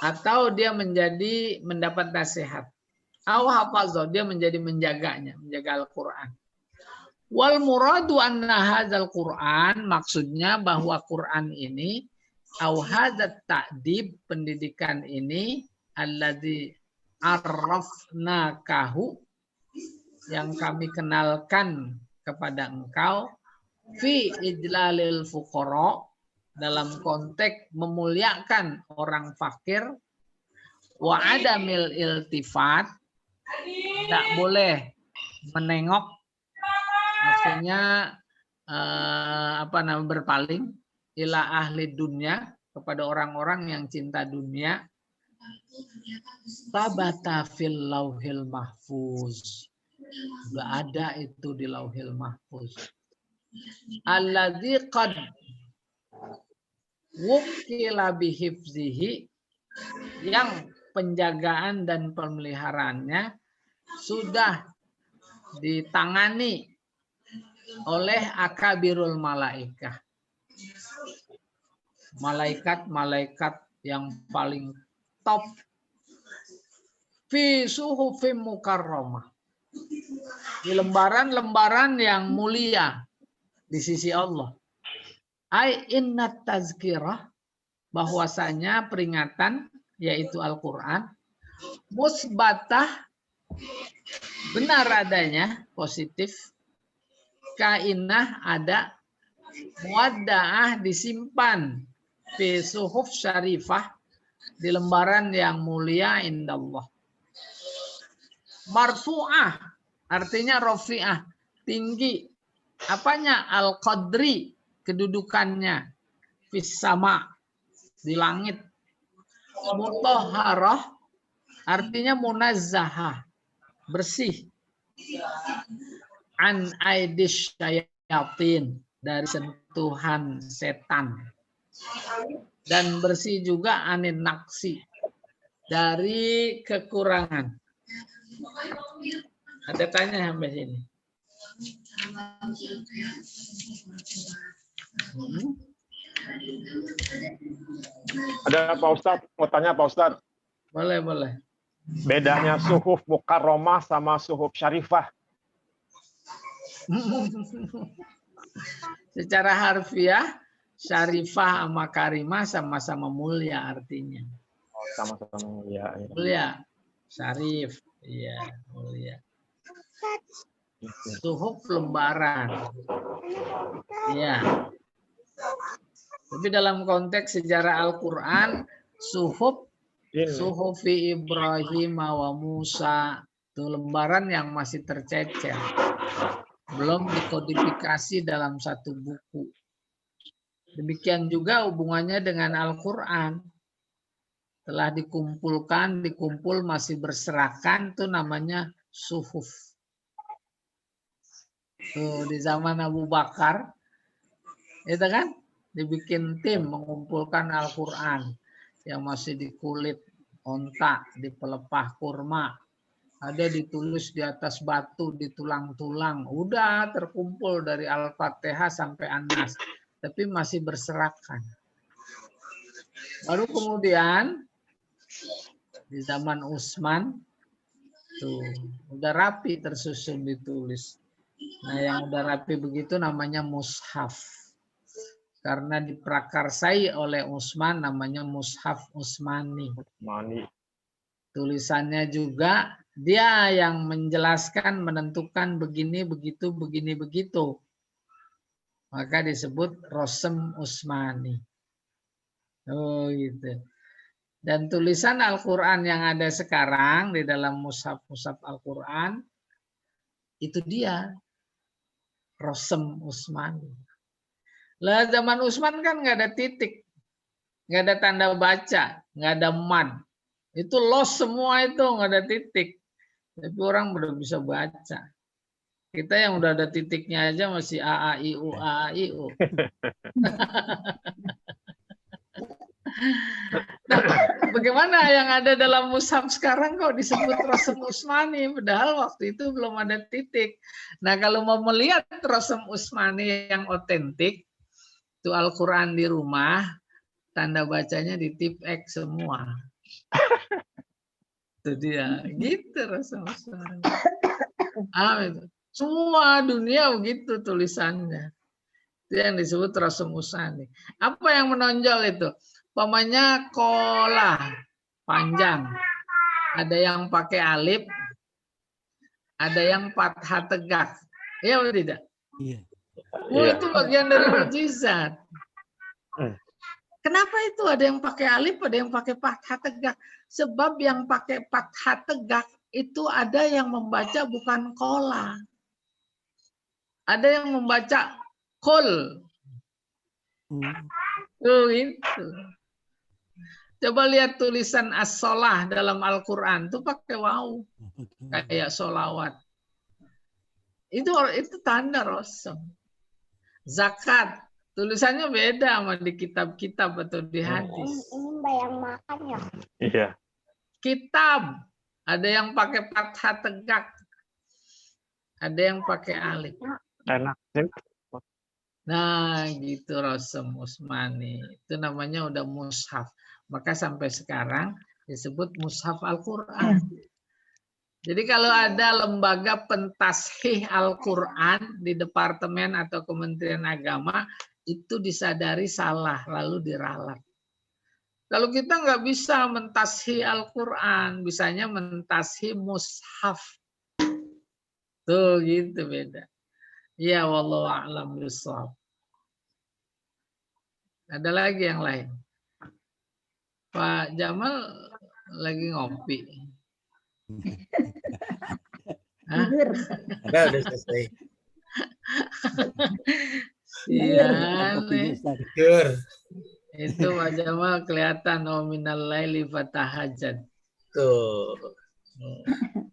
atau dia mendapat nasihat. Aw hafazoh, dia menjadi menjaganya, menjaga Al-Quran. Wal muradu anna hadzal Quran, maksudnya bahwa Quran ini au hadzat ta'dib, pendidikan ini, alladzi arrafnakahu, yang kami kenalkan kepada engkau, fi ijlalil fuqara, dalam konteks memuliakan orang fakir, wa adamil iltifat, tidak boleh menengok, maksudnya berpaling, ila ahli dunia, kepada orang-orang yang cinta dunia. Tabata fil lauhil mahfuz, sudah ada itu di lauhil mahfuz. Alladzi qad wukila bihifzihi, yang penjagaan dan pemeliharaannya sudah ditangani oleh akabirul malaikah, malaikat-malaikat yang paling top, fi suhufim mukarramah, di lembaran-lembaran yang mulia di sisi Allah. Ai innat tazkirah, bahwasanya peringatan yaitu Al-Quran, musbatah, benar adanya, positif, kainah ada, muwaddaah disimpan, fi suhuf syarifah, di lembaran yang mulia indallah. Marfu'ah, artinya rafi'ah, tinggi. Apanya? Al-qadri, kedudukannya. Fis sama, di langit. Mutahharah, artinya munazzahah, bersih. An aidis syayatin, dari sentuhan setan. Dan bersih juga anin naksi, dari kekurangan. Ada tanya sampai sini? Ada Pak Ustadz, mau tanya Pak Ustadz. Boleh. Bedanya suhuf mukarramah sama suhuf syarifah. Secara harfiah, syarifah sama karimah sama-sama mulia artinya. Oh, sama-sama mulia. Ya. Mulia, syarif, iya mulia. Suhuf lembaran, iya. Tapi dalam konteks sejarah Al-Quran, suhufi Ibrahim wa Musa, itu lembaran yang masih tercecer, belum dikodifikasi dalam satu buku. Demikian juga hubungannya dengan Al-Quran. Telah dikumpul masih berserakan, itu namanya suhuf. Tuh, di zaman Abu Bakar, itu kan dibikin tim mengumpulkan Al-Quran yang masih di kulit onta, di pelepah kurma, ada ditulis di atas batu, di tulang-tulang, udah terkumpul dari Al-Fatihah sampai An-Nas, tapi masih berserakan. Baru kemudian di zaman Utsman tuh udah rapi tersusun ditulis. Nah, yang udah rapi begitu namanya mushaf. Karena diprakarsai oleh Utsman, namanya mushaf Utsmani. Tulisannya juga dia yang menjelaskan, menentukan begini, begitu, begini, begitu. Maka disebut Rosem Utsmani. Oh gitu. Dan tulisan Al-Quran yang ada sekarang di dalam mushaf-mushaf Al-Quran, itu dia Rosem Utsmani. Lah zaman Utsman kan nggak ada titik, nggak ada tanda baca, nggak ada mad, Itu lost semua itu, nggak ada titik. Tapi orang udah bisa baca. Kita yang udah ada titiknya aja masih A, A, I, U, A, A, I, U. Nah, bagaimana yang ada dalam mushaf sekarang kok disebut Rasem Usmani, padahal waktu itu belum ada titik. Nah, kalau mau melihat Rasem Usmani yang otentik, itu Al-Quran di rumah, tanda bacanya di tip X semua. Itu dia, gitu Rasem Usmani. Itu. Semua dunia begitu tulisannya. Itu yang disebut Rasem Usmani. Apa yang menonjol itu? Umpamanya kola panjang, ada yang pakai alif, ada yang fathah tegak, ya atau tidak? Iya. Oh, itu bagian dari mukjizat. Kenapa itu ada yang pakai alif, ada yang pakai fathah tegak? Sebab yang pakai fathah tegak itu ada yang membaca bukan kola, ada yang membaca kol. Oh, itu. Coba lihat tulisan as-sholah dalam Al-Quran itu pakai waw, kayak sholawat. Itu tanda Rasul. Zakat tulisannya beda sama di kitab-kitab atau di hadis. Ini bayang makan ya. Iya. Kitab ada yang pakai fathah tegak, ada yang pakai alif. Enak. Nah, gitu Rasem Usmani. Itu namanya udah mushaf. Maka sampai sekarang disebut mushaf Al-Quran. Jadi kalau ada lembaga pentashih Al-Quran di Departemen atau Kementerian Agama, itu disadari salah, lalu diralat. Kalau kita nggak bisa mentashih Al-Quran, bisanya mentashih mushaf. Tuh gitu beda. Ya wallahu a'lam bishawab. Ada lagi yang lain? Pak Jamal lagi ngopi. Hah? Udah selesai. Iya. Jujur. Itu Pak Jamal kelihatan minal laili fatahajjad. Tuh.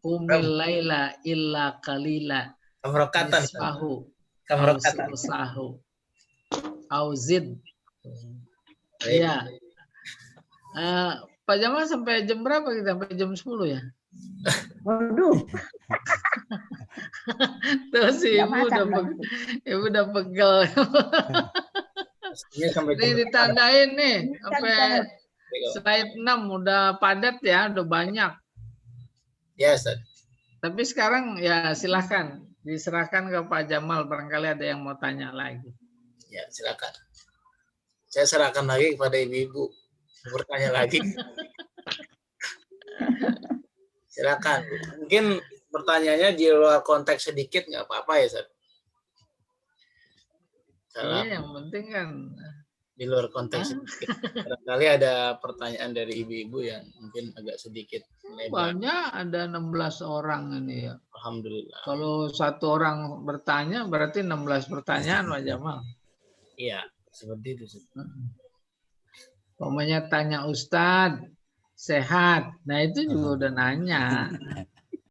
Qumil laila illa qalila. Kamrokatan. Nisfahu. Kamrokatan. Sahu. Auzid. Iya. Pak Jamal sampai jam berapa kita? Sampai jam 10 ya? Waduh. Tuh si ibu udah pegel. Ini ditandain nih sampai slide 6 udah padat ya, udah banyak. Ya, Ustaz. Tapi sekarang ya silahkan diserahkan ke Pak Jamal, barangkali ada yang mau tanya lagi. Ya, silakan. Saya serahkan lagi kepada ibu-ibu. Bertanya lagi. Silakan. Mungkin pertanyaannya di luar konteks sedikit nggak apa-apa ya, Ustaz? Iya, yang penting kan di luar konteks sedikit. Barangkali ada pertanyaan dari ibu-ibu yang mungkin agak sedikit lebar. banyak, ada 16 orang ini ya. Alhamdulillah. Kalau satu orang bertanya berarti 16 pertanyaan Pak Jamal. Iya, seperti itu, Ustaz. Pokoknya tanya Ustadz, sehat. Nah itu juga udah nanya.